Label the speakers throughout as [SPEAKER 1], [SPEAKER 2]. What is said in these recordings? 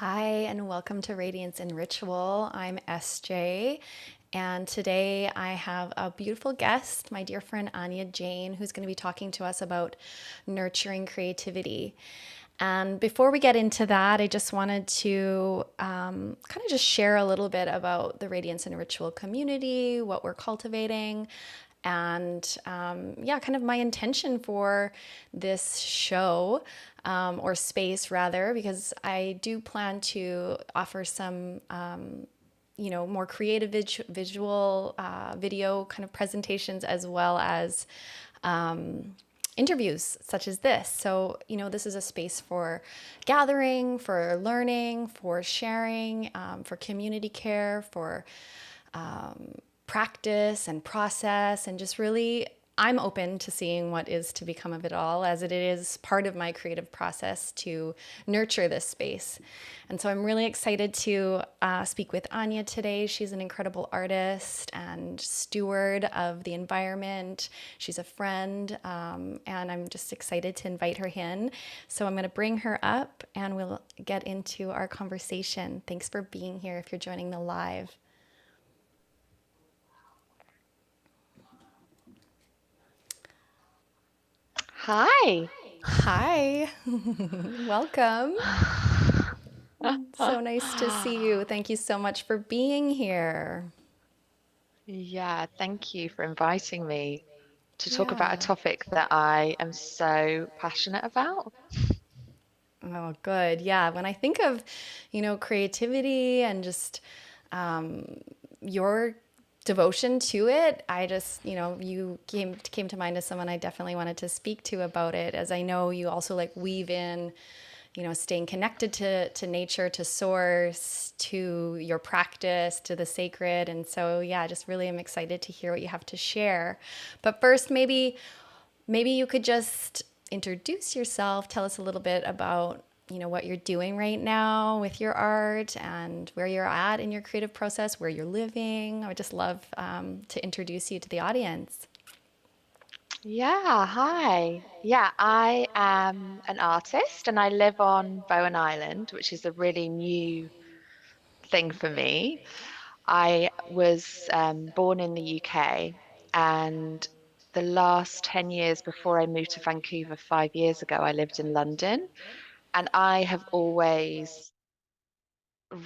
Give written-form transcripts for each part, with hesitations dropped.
[SPEAKER 1] Hi, and welcome to Radiance and Ritual. I'm SJ, and today I have a beautiful guest, my dear friend Anja Jane, who's going to be talking to us about nurturing creativity. And before we get into that, I just wanted to kind of just share a little bit about the Radiance and Ritual community, what we're cultivating, and yeah, kind of my intention for this show or space rather, because I do plan to offer some more creative visual video kind of presentations as well as interviews such as this. So, this is a space for gathering, for learning, for sharing, for community care, for practice and process, and just really I'm open to seeing what is to become of it all, as it is part of my creative process to nurture this space. And so I'm really excited to speak with Anja today. She's an incredible artist and steward of the environment. She's a friend, and I'm just excited to invite her in. So I'm going to bring her up and we'll get into our conversation. Thanks for being here if you're joining the live.
[SPEAKER 2] Hi.
[SPEAKER 1] Hi, welcome. So nice to see you. Thank you so much for being here.
[SPEAKER 2] Yeah, thank you for inviting me to talk about a
[SPEAKER 1] Yeah.
[SPEAKER 2] topic that I am so passionate about.
[SPEAKER 1] Oh, good. Yeah. When I think of, creativity and just your devotion to it, I just, you came to mind as someone I definitely wanted to speak to about it, as I know you also like weave in, staying connected to nature, to source, to your practice, to the sacred. And so, yeah, just really am excited to hear what you have to share. But first, maybe you could just introduce yourself, tell us a little bit about what you're doing right now with your art and where you're at in your creative process, where you're living. I would just love to introduce you to the audience.
[SPEAKER 2] Yeah, hi. Yeah, I am an artist and I live on Bowen Island, which is a really new thing for me. I was born in the UK, and the last 10 years before I moved to Vancouver 5 years ago, I lived in London. And I have always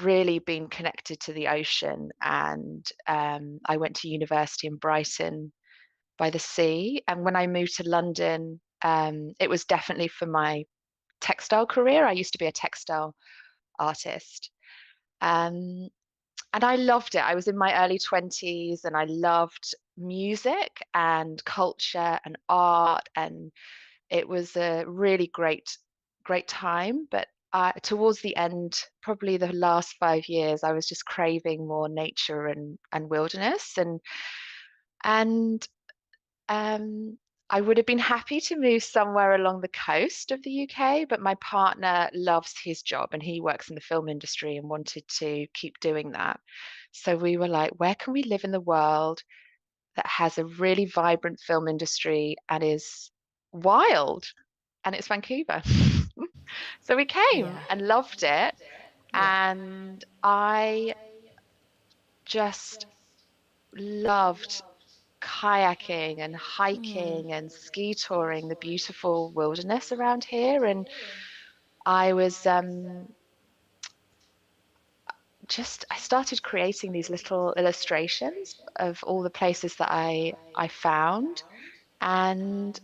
[SPEAKER 2] really been connected to the ocean. And I went to university in Brighton by the sea. And when I moved to London, it was definitely for my textile career. I used to be a textile artist. Um, and I loved it. I was in my early 20s and I loved music and culture and art. And it was a really great time. But towards the end, probably the last 5 years, I was just craving more nature and wilderness. And um, I would have been happy to move somewhere along the coast of the UK, but my partner loves his job and he works in the film industry and wanted to keep doing that. So we were like, where can we live in the world that has a really vibrant film industry and is wild? And it's Vancouver. So we came
[SPEAKER 1] Yeah.
[SPEAKER 2] and loved it.
[SPEAKER 1] Yeah.
[SPEAKER 2] And I just loved kayaking and hiking and ski touring the beautiful wilderness around here. And I was I started creating these little illustrations of all the places that I found and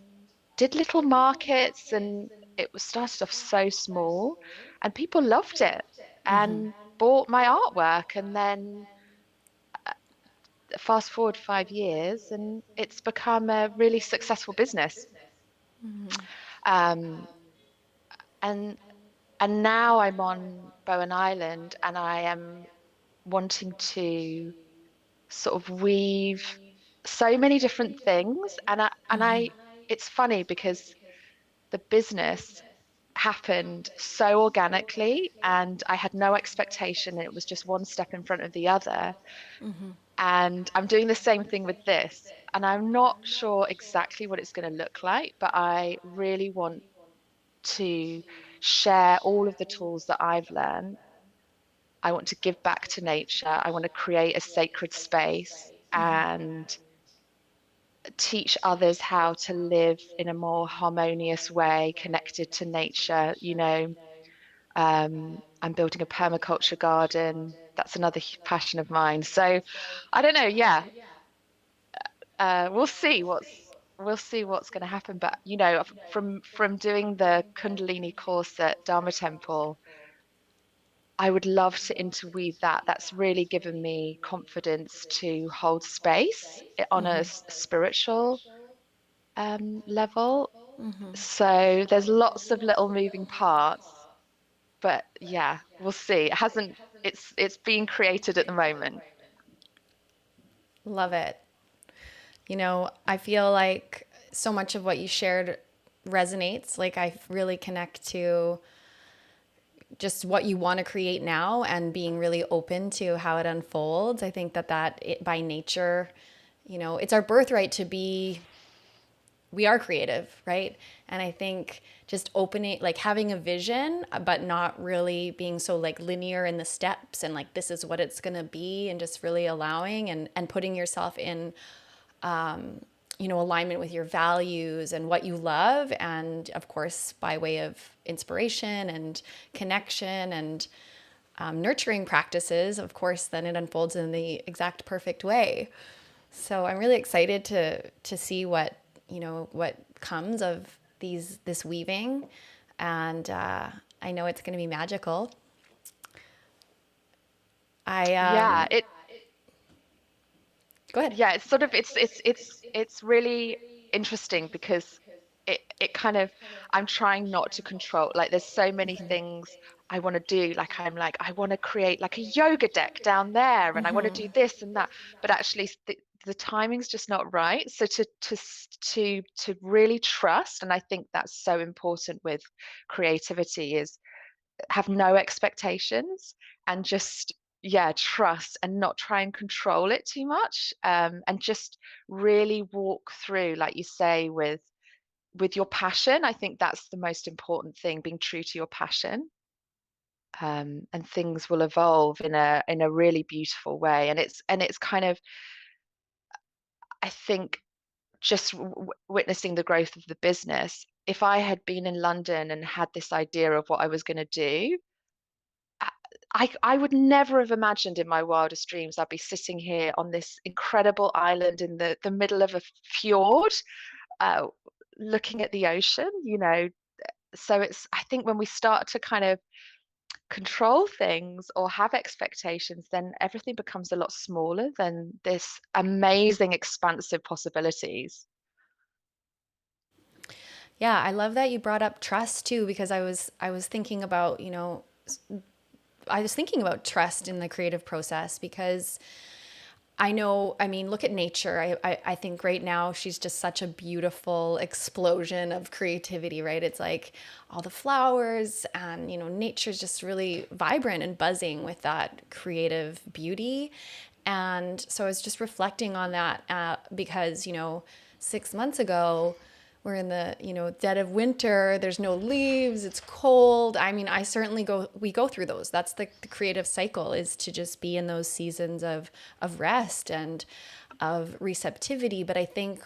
[SPEAKER 2] did little markets, and it was started off so small and people loved it and bought my artwork. And then fast forward 5 years and it's become a really successful business. Um, and and now I'm on Bowen Island and I am wanting to sort of weave so many different things. And I it's funny because the business happened so organically and I had no expectation. It was just one step in front of the other. And I'm doing the same thing with this. And I'm not sure exactly what it's going to look like, but I really want to share all of the tools that I've learned I want to give back to nature. I want to create a sacred space and teach others how to live in a more harmonious way, connected to nature. I'm building a permaculture garden. That's another passion of mine. So I don't know. Yeah, we'll see what's going to happen. But from doing the Kundalini course at Dharma Temple, I would love to interweave that. That's really given me confidence to hold space on a spiritual level. So there's lots of little moving parts, but yeah, we'll see. It hasn't, it's being created at the moment.
[SPEAKER 1] Love it. I feel like so much of what you shared resonates. Like, I really connect to just what you want to create now and being really open to how it unfolds. I think by nature, it's our birthright to be, we are creative, right? And I think just opening, like having a vision, but not really being so like linear in the steps and like this is what it's going to be, and just really allowing and putting yourself in alignment with your values and what you love. And of course, by way of inspiration and connection and nurturing practices, of course, then it unfolds in the exact perfect way. So I'm really excited to see what comes of this weaving, and I know it's going to be magical. I
[SPEAKER 2] Yeah, it
[SPEAKER 1] Go ahead.
[SPEAKER 2] yeah, it's sort of it's really interesting because it kind of I'm trying not to control, like there's so many things I want to do, like I want to create like a yoga deck down there and I want to do this and that, but actually the timing's just not right. So to really trust, and I think that's so important with creativity, is have no expectations and just yeah, trust and not try and control it too much, and just really walk through, like you say, with your passion. I think that's the most important thing, being true to your passion. And things will evolve in a really beautiful way, and it's kind of, I think, just witnessing the growth of the business. If I had been in London and had this idea of what I was going to do, I would never have imagined in my wildest dreams I'd be sitting here on this incredible island in the middle of a fjord, uh, looking at the ocean. So I think when we start to kind of control things or have expectations, then everything becomes a lot smaller than this amazing, expansive possibilities.
[SPEAKER 1] Yeah, I love that you brought up trust too, because I was thinking about, I was thinking about trust in the creative process, because I know, I mean, look at nature. I think right now she's just such a beautiful explosion of creativity, right? It's like all the flowers, and, nature's just really vibrant and buzzing with that creative beauty. And so I was just reflecting on that, because, 6 months ago, we're in the, dead of winter. There's no leaves. It's cold. I mean, we go through those. That's the creative cycle, is to just be in those seasons of rest and of receptivity. But I think,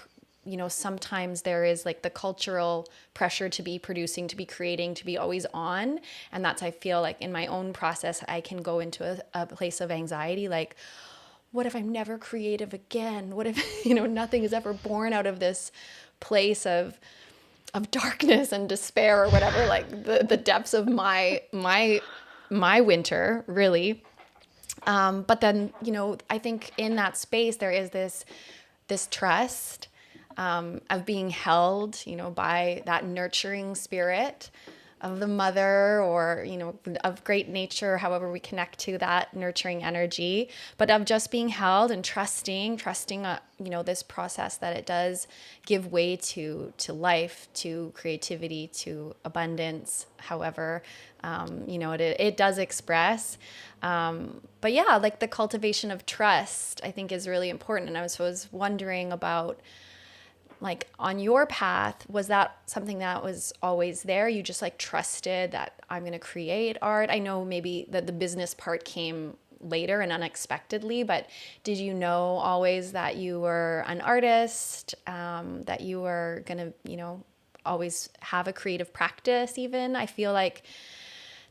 [SPEAKER 1] sometimes there is like the cultural pressure to be producing, to be creating, to be always on. And that's, I feel like in my own process, I can go into a place of anxiety, like, what if I'm never creative again? What if, nothing is ever born out of this place of darkness and despair, or whatever, like the depths of my winter, really. But then, I think in that space there is this trust, of being held, by that nurturing spirit of the mother, or, of great nature, however we connect to that nurturing energy, but of just being held and trusting, this process, that it does give way to life, to creativity, to abundance, however, it does express. But yeah, like the cultivation of trust, I think, is really important. And I was wondering about like on your path, was that something that was always there? You just like trusted that I'm going to create art? I know maybe that the business part came later and unexpectedly, but did you know always that you were an artist, that you were going to, always have a creative practice even? I feel like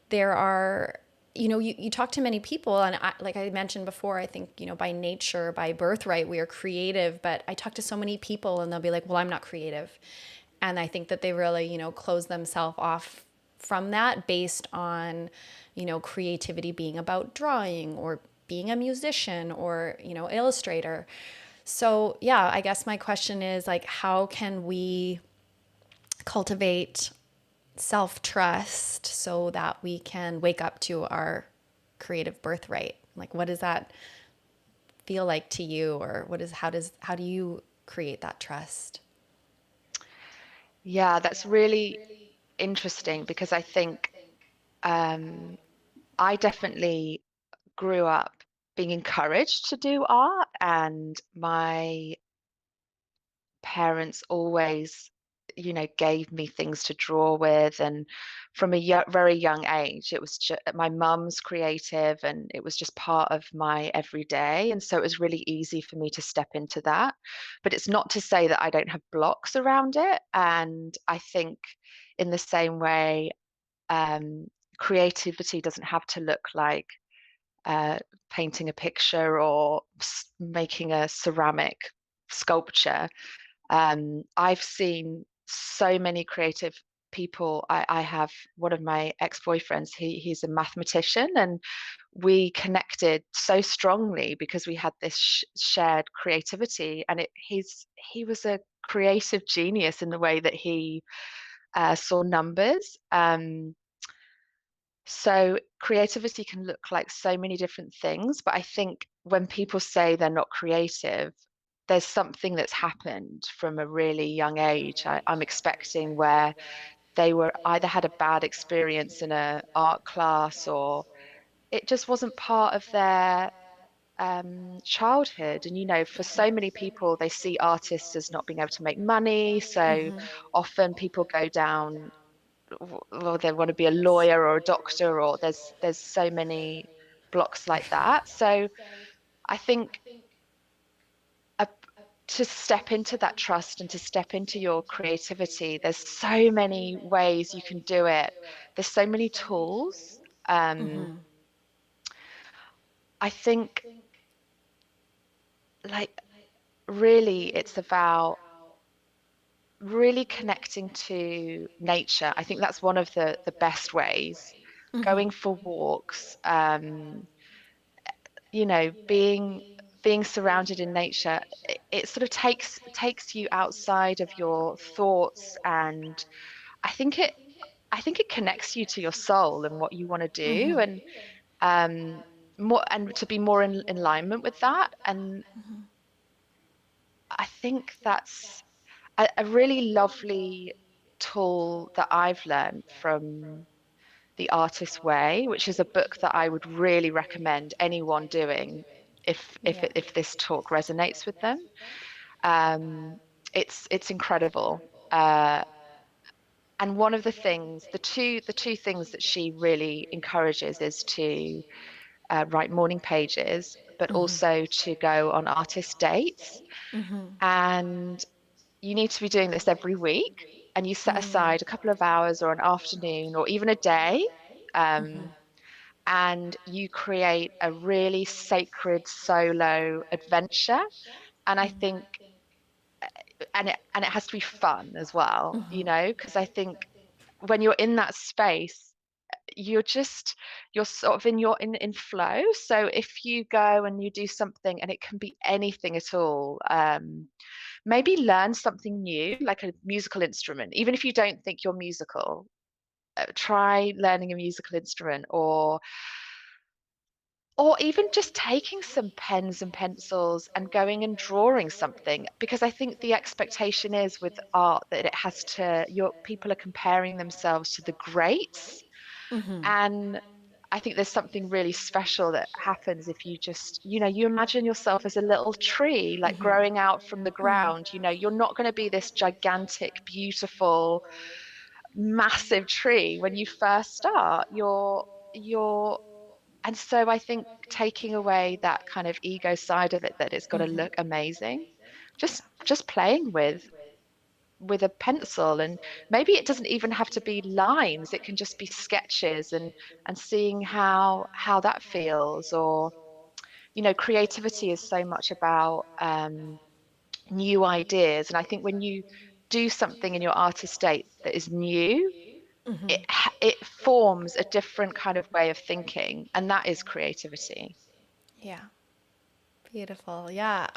[SPEAKER 1] there are, you talk to many people, and like I mentioned before, I think, by nature, by birthright, we are creative. But I talk to so many people and they'll be like, well, I'm not creative. And I think that they really, close themselves off from that based on, creativity being about drawing or being a musician or, illustrator. So, yeah, I guess my question is like, how can we cultivate self trust so that we can wake up to our creative birthright? Like, what does that feel like to you, or how do you create that trust?
[SPEAKER 2] Yeah, that's really interesting because I think um, I definitely grew up being encouraged to do art, and my parents always, gave me things to draw with. And from a very young age, it was just my mum's creative and it was just part of my everyday. And so it was really easy for me to step into that. But it's not to say that I don't have blocks around it. And I think in the same way, um, creativity doesn't have to look like uh, painting a picture or making a ceramic sculpture. I've seen so many creative people. I have one of my ex-boyfriends, he's a mathematician, and we connected so strongly because we had this shared creativity. And he was a creative genius in the way that he saw numbers. So creativity can look like so many different things, but I think when people say they're not creative, there's something that's happened from a really young age. I'm expecting where they were either had a bad experience in a art class, or it just wasn't part of their childhood. And for so many people, they see artists as not being able to make money. So often people go down, well, they want to be a lawyer or a doctor, or there's so many blocks like that. So I think a, to step into that trust and to step into your creativity, there's so many ways you can do it. There's so many tools. Um, I think, like, really, it's about really connecting to nature. I think that's one of the best ways. Going for walks, being surrounded in nature, it sort of takes you outside of your thoughts. And I think it I think it connects you to your soul and what you want to do, and um more, and to be more in alignment with that. And I think that's a really lovely tool that I've learned from The Artist's Way, which is a book that I would really recommend anyone doing if this talk resonates with them. Um, it's incredible. And one of the two things that she really encourages is to write morning pages, but also to go on artist dates. And you need to be doing this every week, and you set aside a couple of hours or an afternoon or even a day. Um, and you create a really sacred solo adventure. And I think, and it has to be fun as well, because I think when you're in that space, you're sort of in flow. So if you go and you do something, and it can be anything at all, maybe learn something new, like a musical instrument. Even if you don't think you're musical, try learning a musical instrument, or even just taking some pens and pencils and going and drawing something. Because I think the expectation is with art that it has to, your people are comparing themselves to the greats. And I think there's something really special that happens if you just, you imagine yourself as a little tree, like growing out from the ground. You're not going to be this gigantic, beautiful, massive tree when you first start. And so I think taking away that kind of ego side of it, that it's got to look amazing,
[SPEAKER 1] Yeah.
[SPEAKER 2] just playing with a pencil, and maybe it doesn't even have to be lines, it can just be sketches, and seeing how that feels. Or creativity is so much about new ideas, and I think when you do something in your artist state that is new, it forms a different kind of way of thinking, and that is creativity.
[SPEAKER 1] Yeah. Beautiful. Yeah.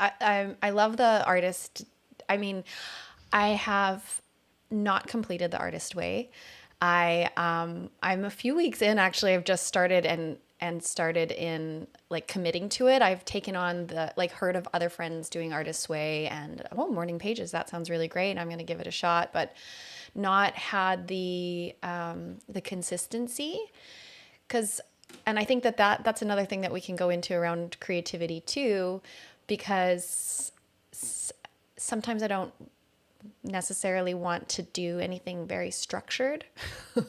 [SPEAKER 1] I love the artist. I mean, I have not completed the artist way. I'm a few weeks in actually. I've just started and started in like committing to it. I've taken on the like heard of other friends doing artist way and oh, morning pages. That sounds really great. I'm going to give it a shot, but not had the consistency because and I think that's another thing that we can go into around creativity too, because sometimes I don't necessarily want to do anything very structured.
[SPEAKER 2] Yeah.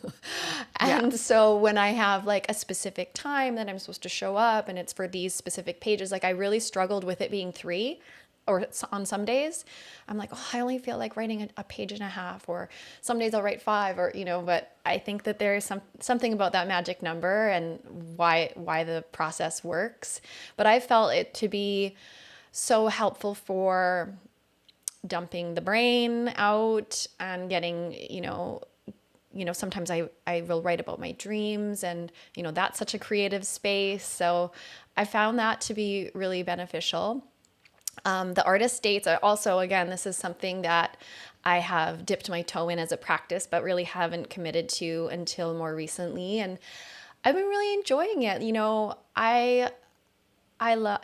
[SPEAKER 1] And so when I have like a specific time that I'm supposed to show up and it's for these specific pages, like I really struggled with it being three or on some days I'm like, oh, I only feel like writing a page and a half, or some days I'll write five, or but I think that there is something about that magic number and why the process works. But I felt it to be so helpful for dumping the brain out and getting, sometimes I will write about my dreams and, that's such a creative space. So I found that to be really beneficial. The artist dates are also, again, this is something that I have dipped my toe in as a practice, but really haven't committed to until more recently. And I've been really enjoying it. I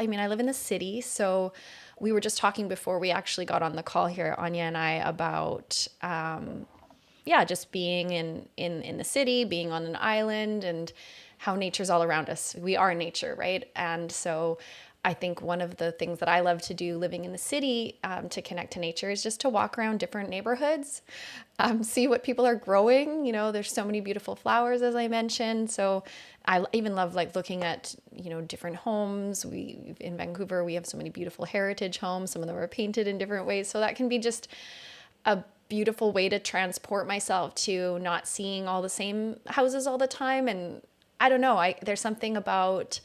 [SPEAKER 1] mean, I live in the city, so we were just talking before we actually got on the call here, Anya and I, about yeah, just being in the city, being on an island, and how nature's all around us. We are nature, right? And so I think one of the things that I love to do living in the city to connect to nature is just to walk around different neighborhoods, see what people are growing. There's so many beautiful flowers, as I mentioned. So I even love like looking at, different homes. We in Vancouver, we have so many beautiful heritage homes. Some of them are painted in different ways. So that can be just a beautiful way to transport myself to not seeing all the same houses all the time. And I don't know, there's something about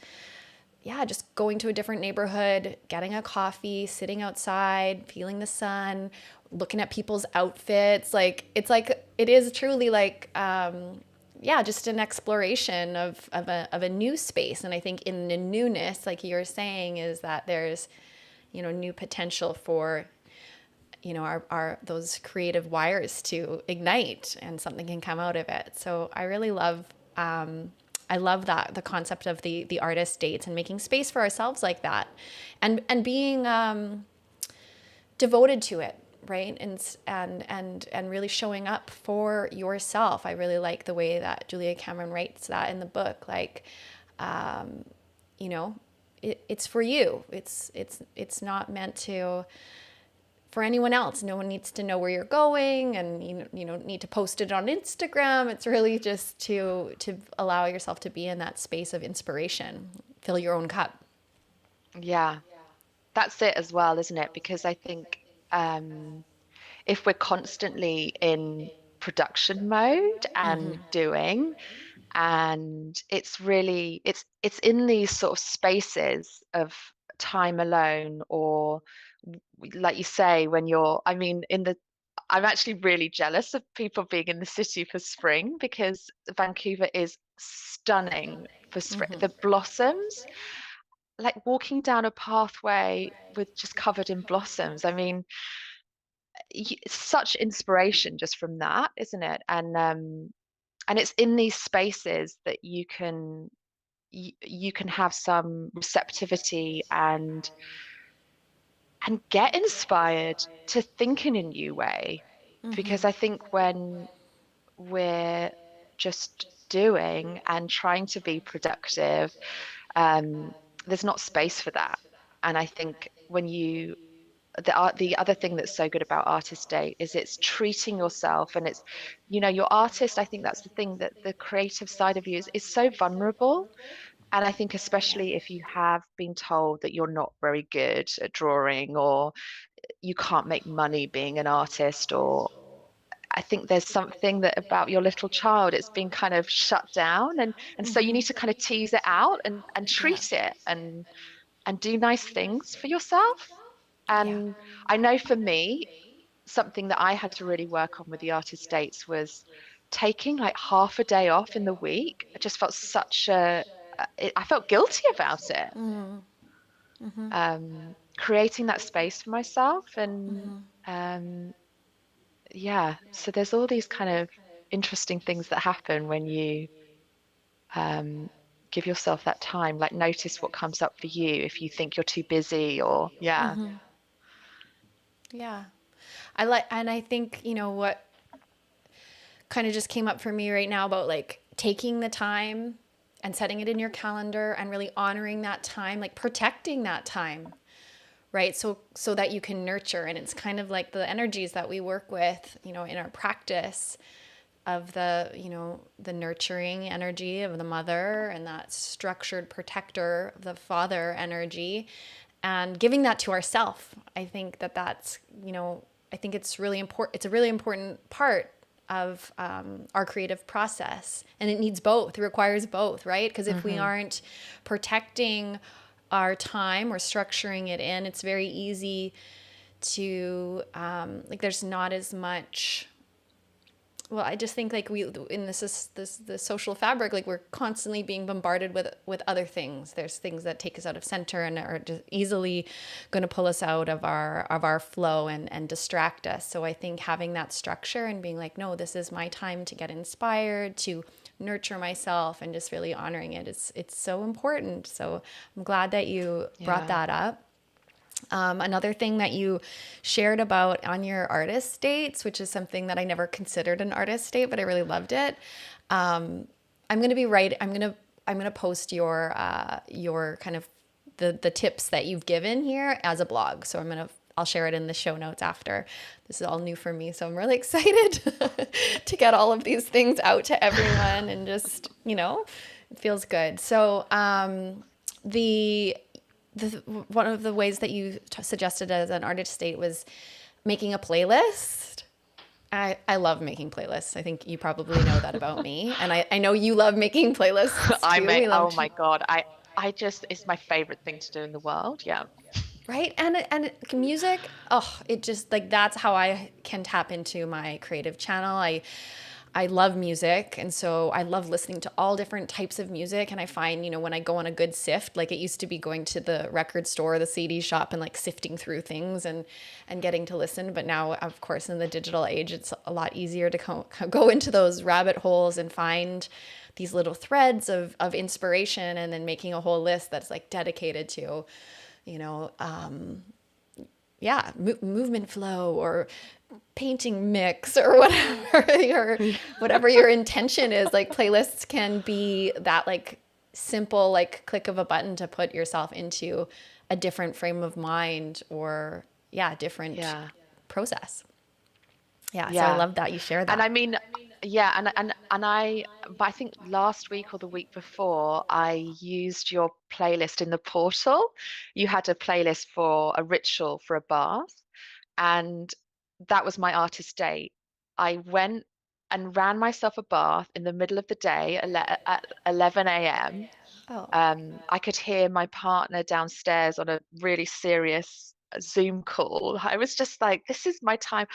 [SPEAKER 1] yeah, just going to a different neighborhood, getting a coffee, sitting outside, feeling the sun, looking at people's outfits. Like it is truly like yeah, just an exploration of a new space. And I think in the newness, like you're saying, is that there's new potential for our those creative wires to ignite and something can come out of it. So I really love I love that the concept of the artist dates and making space for ourselves like that, and being devoted to it, right? And really showing up for yourself. I really like the way that Julia Cameron writes that in the book. Like, you know, it's for you. It's not meant to for anyone else. No one needs to know where you're going, and you don't need to post it on Instagram. It's really just to allow yourself to be in that space of inspiration, fill your own cup.
[SPEAKER 2] Yeah, that's it as well, isn't it? Because I think if we're constantly in production mode and doing, and it's in these sort of spaces of time alone, or like you say, when you're, I mean, I'm actually really jealous of people being in the city for spring, because Vancouver is stunning for spring. The blossoms, like walking down a pathway with just covered in blossoms. I mean, such inspiration just from that, isn't it? And it's in these spaces that you can have some receptivity and get inspired to think in a new way. Because I think when we're just doing and trying to be productive, um, there's not space for that. And I think when you the other thing that's so good about Artist Day is it's treating yourself, and it's, your artist, I think that's the thing, that the creative side of you is so vulnerable. And I think especially if you have been told that you're not very good at drawing, or you can't make money being an artist, or I think there's something that about your little child, it's been kind of shut down, and so you need to kind of tease it out and
[SPEAKER 1] Yeah.
[SPEAKER 2] treat it and do nice things for yourself.
[SPEAKER 1] Yeah.
[SPEAKER 2] And I know for me, something that I had to really work on with the artist dates was taking like half a day off in the week. I just felt I felt guilty about it. Creating that space for myself, and um, yeah, so there's all these kind of interesting things that happen when you um, give yourself that time, like notice what comes up for you if you think you're too busy, or yeah.
[SPEAKER 1] Yeah. And I think, what kind of just came up for me right now about like taking the time and setting it in your calendar and really honoring that time, like protecting that time, right? So that you can nurture. And it's kind of like the energies that we work with, in our practice of the nurturing energy of the mother, and that structured protector of the father energy, and giving that to ourself. I think that's, I think it's really important. It's a really important part of our creative process, and it needs both. It requires both, right? Because if we
[SPEAKER 2] Hmm.
[SPEAKER 1] aren't protecting our time or structuring it in, it's very easy to like there's not as much. Well, I just think like we in this the social fabric, like we're constantly being bombarded with other things. There's things that take us out of center and are just easily going to pull us out of our flow and distract us. So I think having that structure and being like, no, this is my time to get inspired, to nurture myself, and just really honoring it, it's so important. So I'm glad that you brought
[SPEAKER 2] Yeah.
[SPEAKER 1] that up. Another thing that you shared about on your artist dates, which is something that I never considered an artist date, but I really loved it. I'm gonna be right. I'm gonna post your kind of the tips that you've given here as a blog. So I'll share it in the show notes after. This is all new for me, so I'm really excited to get all of these things out to everyone, and just it feels good. So the one of the ways that you suggested as an artist state was making a playlist. I love making playlists. I think you probably know that about me. And I know you love making playlists
[SPEAKER 2] I
[SPEAKER 1] too.
[SPEAKER 2] may,
[SPEAKER 1] We love
[SPEAKER 2] oh
[SPEAKER 1] to,
[SPEAKER 2] my God, I just, it's my favorite thing to do in the world. Yeah.
[SPEAKER 1] right? And music, oh, it just like that's how I can tap into my creative channel. I love music, and so I love listening to all different types of music. And I find, when I go on a good sift, like it used to be going to the record store, the CD shop, and like sifting through things and getting to listen. But now, of course, in the digital age, it's a lot easier to go into those rabbit holes and find these little threads of inspiration, and then making a whole list that's like dedicated to, you know, yeah, movement flow or painting mix or whatever your intention is. Like playlists can be that like simple like click of a button to put yourself into a different frame of mind, or yeah, different
[SPEAKER 2] Yeah.
[SPEAKER 1] process. Yeah, so I
[SPEAKER 2] Yeah.
[SPEAKER 1] love that you share
[SPEAKER 2] And
[SPEAKER 1] that.
[SPEAKER 2] I mean, yeah, but I think last week or the week before, I used your playlist in the portal. You had a playlist for a ritual for a bath, and that was my artist date. I went and ran myself a bath in the middle of the day at 11 a.m.
[SPEAKER 1] Oh.
[SPEAKER 2] I could hear my partner downstairs on a really serious Zoom call. I was just like, this is my time.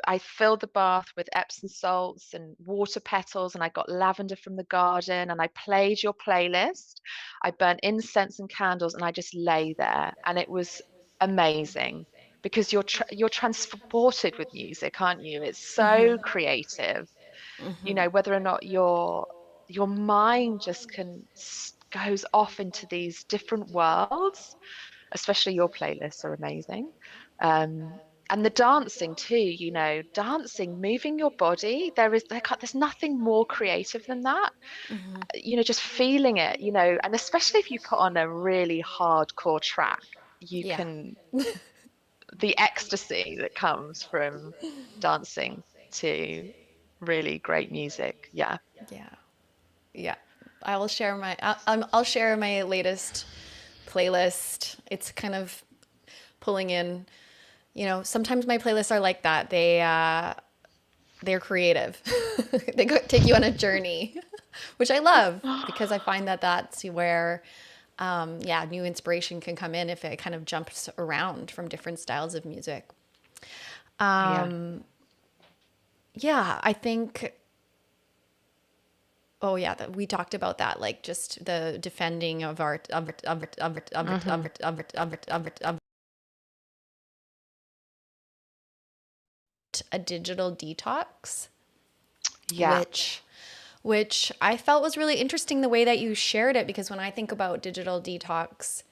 [SPEAKER 2] I filled the bath with Epsom salts and water petals, and I got lavender from the garden, and I played your playlist. I burnt incense and candles, and I just lay there, and it was amazing because you're transported with music, aren't you? It's so creative, whether or not your mind just goes off into these different worlds. Especially your playlists are amazing. Um, and the dancing too, dancing, moving your body. There's nothing more creative than that. Just feeling it, and especially if you put on a really hardcore track, you
[SPEAKER 1] Yeah.
[SPEAKER 2] can, the ecstasy that comes from dancing to really great music. Yeah.
[SPEAKER 1] Yeah. Yeah. I'll share my latest playlist. It's kind of pulling in, sometimes my playlists are like that. They're creative. Take you on a journey, which I love because I find that that's where, yeah, new inspiration can come in if it kind of jumps around from different styles of music.
[SPEAKER 2] Yeah.
[SPEAKER 1] Yeah, I think. Oh yeah, we talked about that, like just the defending of art,
[SPEAKER 2] Hmm.
[SPEAKER 1] a digital detox,
[SPEAKER 2] Yeah.
[SPEAKER 1] which which I felt was really interesting the way that you shared it, because when I think about digital detox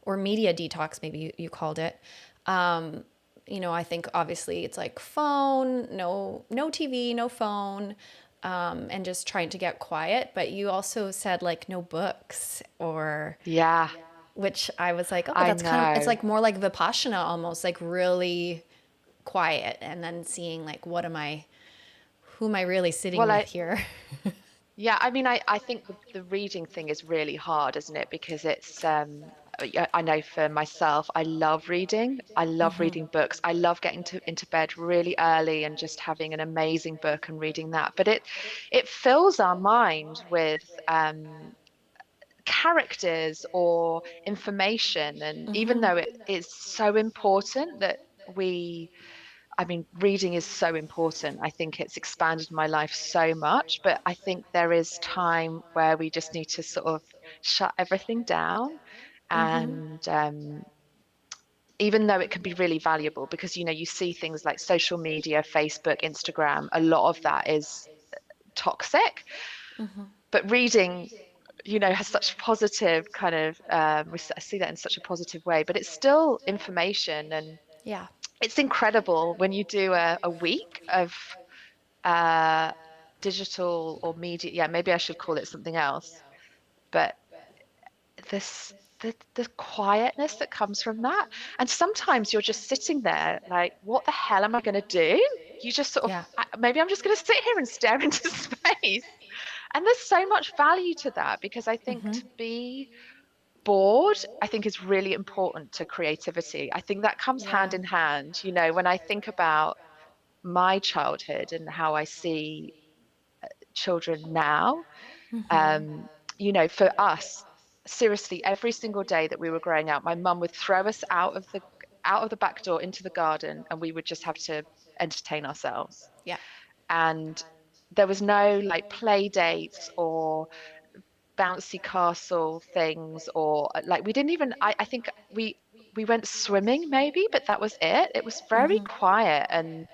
[SPEAKER 1] or media detox, maybe you called it, I think obviously it's like phone, no TV, no phone, and just trying to get quiet. But you also said like no books, or
[SPEAKER 2] Yeah.
[SPEAKER 1] which I was like, oh,
[SPEAKER 2] I
[SPEAKER 1] that's kind of, it's
[SPEAKER 2] know.
[SPEAKER 1] like more like Vipassana almost, like really quiet, and then seeing like who am I really sitting
[SPEAKER 2] Well,
[SPEAKER 1] with here?
[SPEAKER 2] yeah, I mean, I think the reading thing is really hard, isn't it? Because I know for myself, I love reading. I love reading books. I love getting into bed really early and just having an amazing book and reading that. But it fills our mind with characters or information. And even though it is so important that we I mean, reading is so important. I think it's expanded my life so much, but I think there is time where we just need to sort of shut everything down. And even though it can be really valuable, because you see things like social media, Facebook, Instagram, a lot of that is toxic. But reading, has such positive kind of I see that in such a positive way, but it's still information. And
[SPEAKER 1] Yeah.
[SPEAKER 2] it's incredible when you do a week of uh digital or media. Yeah, maybe I should call it something else. But this the quietness that comes from that. And sometimes you're just sitting there like, what the hell am I going to do? You just sort of,
[SPEAKER 1] Yeah.
[SPEAKER 2] maybe I'm just going to sit here and stare into space. And there's so much value to that, because I think to be bored, I think is really important to creativity. I think that comes hand
[SPEAKER 1] Yeah.
[SPEAKER 2] in hand. When I think about my childhood and how I see children now, um, for us, seriously, every single day that we were growing up, my mum would throw us out of the back door into the garden, and we would just have to entertain ourselves.
[SPEAKER 1] Yeah.
[SPEAKER 2] And there was no like play dates or bouncy castle things, or like we didn't even I think we went swimming maybe, but that was it. It was very quiet. And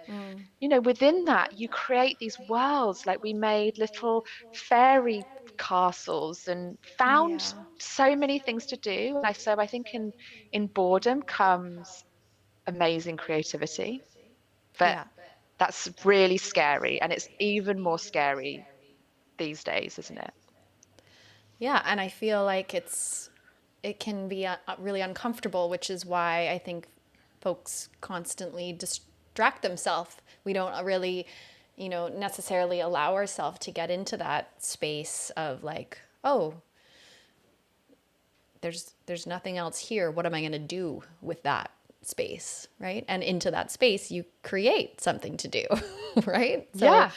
[SPEAKER 2] within that, you create these worlds. Like we made little fairy castles and found
[SPEAKER 1] Yeah.
[SPEAKER 2] so many things to do. So I think in boredom comes amazing creativity, but
[SPEAKER 1] Yeah.
[SPEAKER 2] that's really scary, and it's even more scary these days, isn't it?
[SPEAKER 1] Yeah, and I feel like it can be really uncomfortable, which is why I think folks constantly distract themselves. We don't really, necessarily allow ourselves to get into that space of like, oh, there's nothing else here. What am I going to do with that space, right? And into that space, you create something to do, right? So
[SPEAKER 2] Yeah.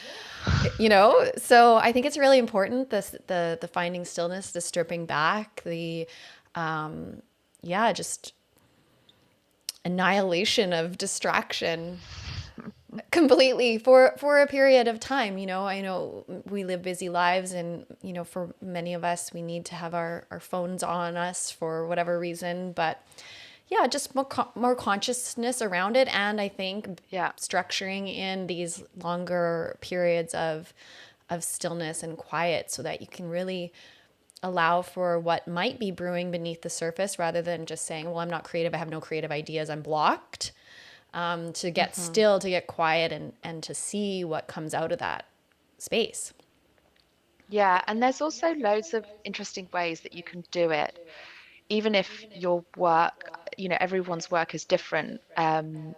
[SPEAKER 1] so I think it's really important, the finding stillness, the stripping back, the yeah, just annihilation of distraction completely for a period of time. I know we live busy lives, and for many of us we need to have our phones on us for whatever reason, but yeah, just more consciousness around it. And I think
[SPEAKER 2] Yeah.
[SPEAKER 1] structuring in these longer periods of stillness and quiet, so that you can really allow for what might be brewing beneath the surface, rather than just saying, well, I'm not creative, I have no creative ideas, I'm blocked. to get still, to get quiet, and to see what comes out of that space.
[SPEAKER 2] Yeah, and there's also loads of interesting ways that you can do it, even if your work, everyone's work is different, and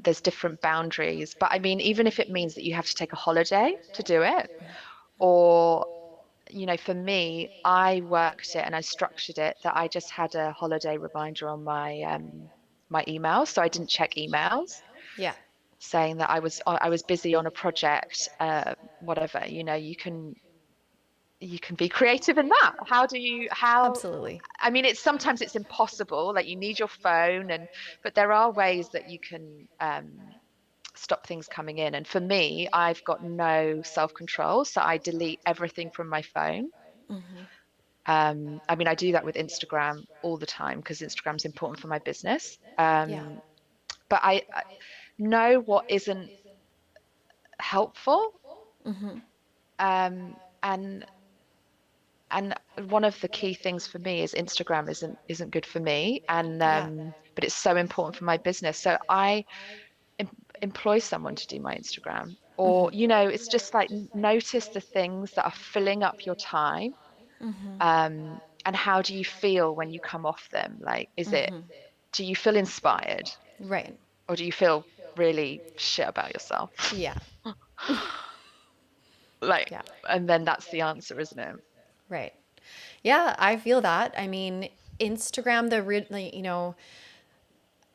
[SPEAKER 2] there's different boundaries. But I mean, even if it means that you have to take a holiday to do it, or for me, I worked it and I structured it that I just had a holiday reminder on my emails, so I didn't check emails
[SPEAKER 1] Yeah,
[SPEAKER 2] saying that I was busy on a project, whatever. You can be creative in that. How
[SPEAKER 1] absolutely.
[SPEAKER 2] I mean, sometimes it's impossible, like you need your phone, but there are ways that you can stop things coming in. And for me, I've got no self-control, so I delete everything from my phone. I mean, I do that with Instagram all the time because Instagram's important for my business.
[SPEAKER 1] Yeah.
[SPEAKER 2] But I know what isn't helpful. And one of the key things for me is Instagram isn't good for me, and
[SPEAKER 1] Yeah.
[SPEAKER 2] but it's so important for my business. So I em employ someone to do my Instagram, or it's just like notice the things that are filling up your time. And how do you feel when you come off them? Like, do you feel inspired,
[SPEAKER 1] Right.
[SPEAKER 2] or do you feel really shit about yourself?
[SPEAKER 1] Yeah.
[SPEAKER 2] Like,
[SPEAKER 1] Yeah.
[SPEAKER 2] and then that's the answer, isn't it?
[SPEAKER 1] Right. Yeah, I feel that. I mean, Instagram,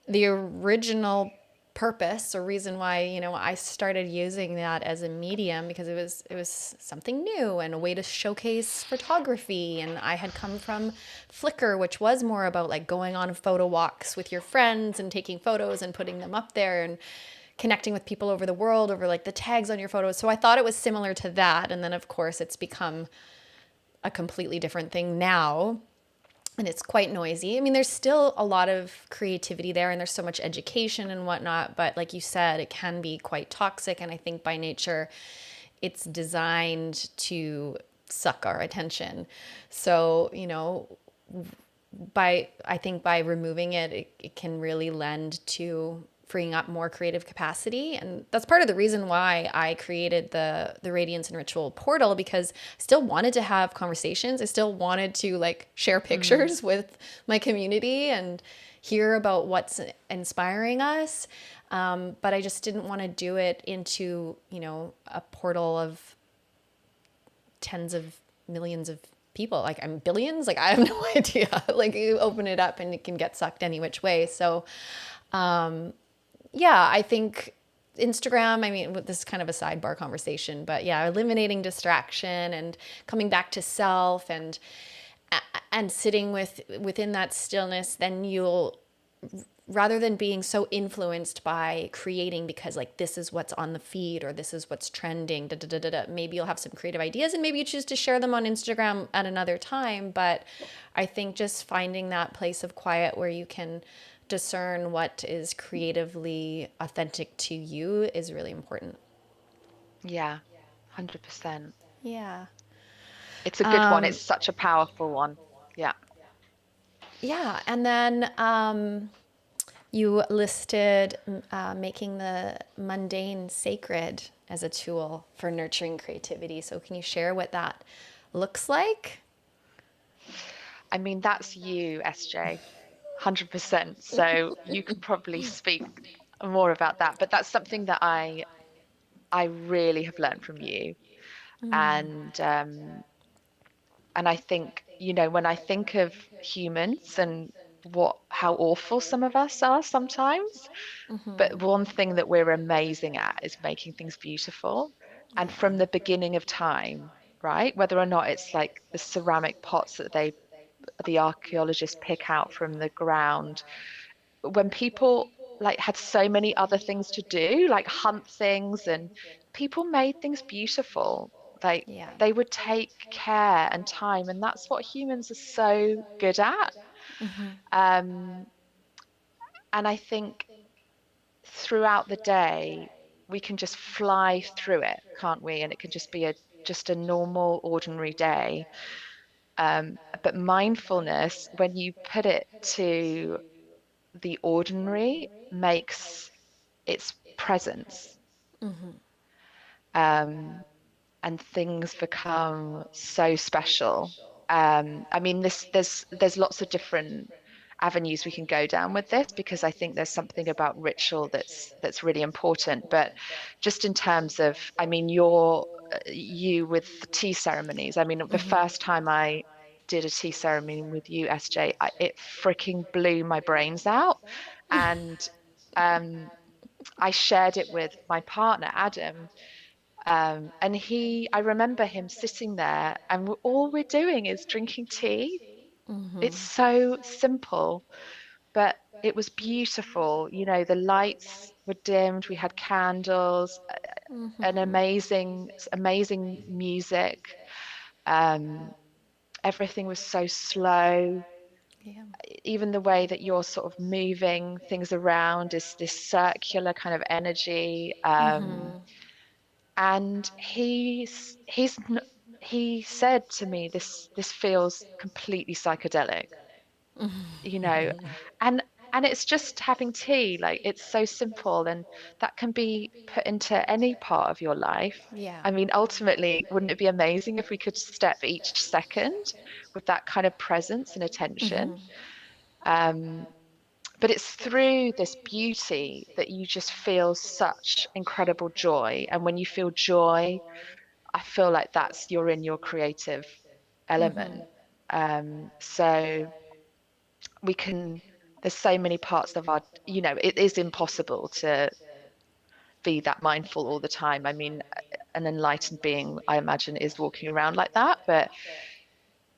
[SPEAKER 1] the original purpose or reason why I started using that as a medium, because it was something new and a way to showcase photography. And I had come from Flickr, which was more about like going on photo walks with your friends and taking photos and putting them up there and connecting with people over the world over like the tags on your photos. So I thought it was similar to that. And then of course it's become a completely different thing now, and it's quite noisy. I mean, there's still a lot of creativity there and there's so much education and whatnot, but like you said, it can be quite toxic. And I think by nature, it's designed to suck our attention. So, I think by removing it, it can really lend to freeing up more creative capacity. And that's part of the reason why I created the Radiance and Ritual portal, because I still wanted to have conversations. I still wanted to like share
[SPEAKER 2] Mm.
[SPEAKER 1] pictures with my community and hear about what's inspiring us. But I just didn't want to do it into, a portal of tens of millions of people. Like I'm billions. Like I have no idea. Like you open it up and it can get sucked any which way. So yeah, I think Instagram, I mean, this is kind of a sidebar conversation, but yeah, eliminating distraction and coming back to self and sitting within that stillness, then you'll, rather than being so influenced by creating because like this is what's on the feed or this is what's trending, maybe you'll have some creative ideas and maybe you choose to share them on Instagram at another time. But I think just finding that place of quiet where you can discern what is creatively authentic to you is really important.
[SPEAKER 2] Yeah, 100%.
[SPEAKER 1] Yeah.
[SPEAKER 2] It's a good one. It's such a powerful one. Yeah.
[SPEAKER 1] Yeah. And then you listed making the mundane sacred as a tool for nurturing creativity. So, can you share what that looks like?
[SPEAKER 2] I mean, that's you, SJ, 100%. So you can probably speak more about that, but that's something that I really have learned from you. And I think, when I think of humans and how awful some of us are sometimes, but one thing that we're amazing at is making things beautiful. And
[SPEAKER 1] Yeah.
[SPEAKER 2] from the beginning of time, right? Whether or not it's like the ceramic pots that the archaeologists pick out from the ground, when people like had so many other things to do, like hunt things, and people made things beautiful. Like
[SPEAKER 1] Yeah.
[SPEAKER 2] they would take care and time, and that's what humans are so good at. Um, and I think throughout the day, we can just fly through it, can't we? And it can just be a normal, ordinary day. But mindfulness, when you put it to the ordinary makes its presence. Um, and things become so special. I mean, there's lots of different avenues we can go down with this because I think there's something about ritual that's really important. But just in terms of, I mean, you with the tea ceremonies. I mean, the first time I did a tea ceremony with you, SJ, it freaking blew my brains out, and um, I shared it with my partner Adam, and I remember him sitting there, and all we're doing is drinking tea. It's so simple, but it was beautiful. You know, the lights were dimmed, we had candles, an amazing music. Um, Everything was so slow.
[SPEAKER 1] Yeah.
[SPEAKER 2] Even the way that you're sort of moving things around is this circular kind of energy. And he said to me, this feels completely psychedelic, you know, and it's just having tea, like it's so simple, and that can be put into any part of your life.
[SPEAKER 1] Yeah.
[SPEAKER 2] I mean, ultimately, wouldn't it be amazing if we could step each second with that kind of presence and attention? Um, but it's through this beauty that you just feel such incredible joy. And when you feel joy, I feel like that's you're in your creative element. So we can, there's so many parts of our, it is impossible to be that mindful all the time. I mean, an enlightened being, I imagine, is walking around like that. But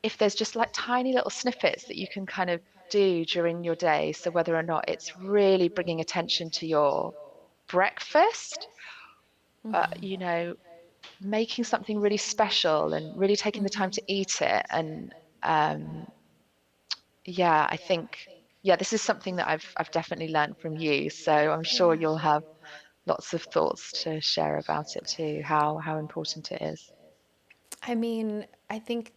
[SPEAKER 2] if there's just like tiny little snippets that you can kind of do during your day, so whether or not it's really bringing attention to your breakfast, making something really special and really taking the time to eat it. And um, yeah, I think, yeah, this is something that I've definitely learned from you. So I'm sure you'll have lots of thoughts to share about it too, how important it is.
[SPEAKER 1] I mean, I think,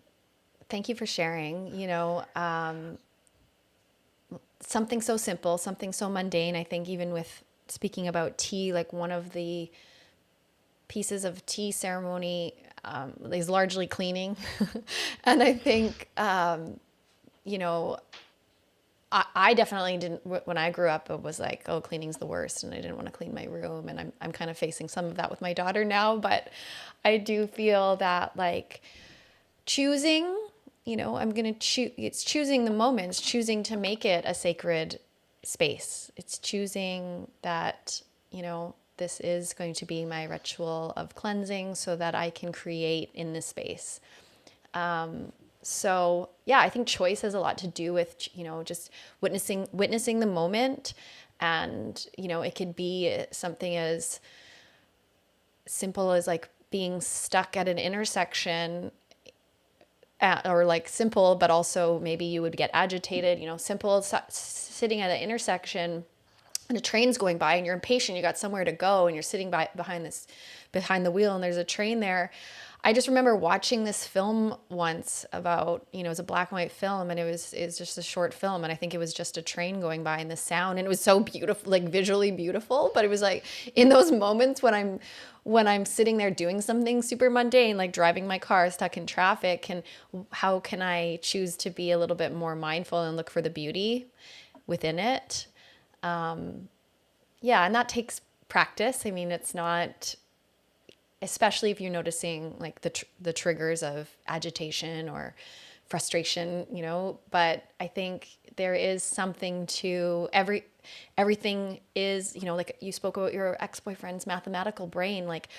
[SPEAKER 1] thank you for sharing. Something so simple, something so mundane. I think, even with speaking about tea, like one of the pieces of tea ceremony is largely cleaning. And I think, you know, I definitely didn't, when I grew up, it was like, oh, cleaning's the worst. And I didn't want to clean my room. And I'm kind of facing some of that with my daughter now. But I do feel that, like, choosing, I'm going to choose, it's choosing the moments, choosing to make it a sacred space. It's choosing that, this is going to be my ritual of cleansing so that I can create in this space. So yeah, I think choice has a lot to do with, just witnessing the moment. And, it could be something as simple as like being stuck at an intersection, or like simple, but also maybe you would get agitated, simple, sitting at an intersection and a train's going by and you're impatient, you got somewhere to go and you're sitting behind the wheel and there's a train there. I just remember watching this film once about, it was a black and white film, and it was just a short film, and I think it was just a train going by and the sound, and it was so beautiful, like visually beautiful. But it was like in those moments when I'm sitting there doing something super mundane, like driving my car stuck in traffic, and how can I choose to be a little bit more mindful and look for the beauty within it? Yeah, and that takes practice. I mean, it's not, especially if you're noticing like the triggers of agitation or frustration, but I think there is something to everything is, like you spoke about your ex-boyfriend's mathematical brain, like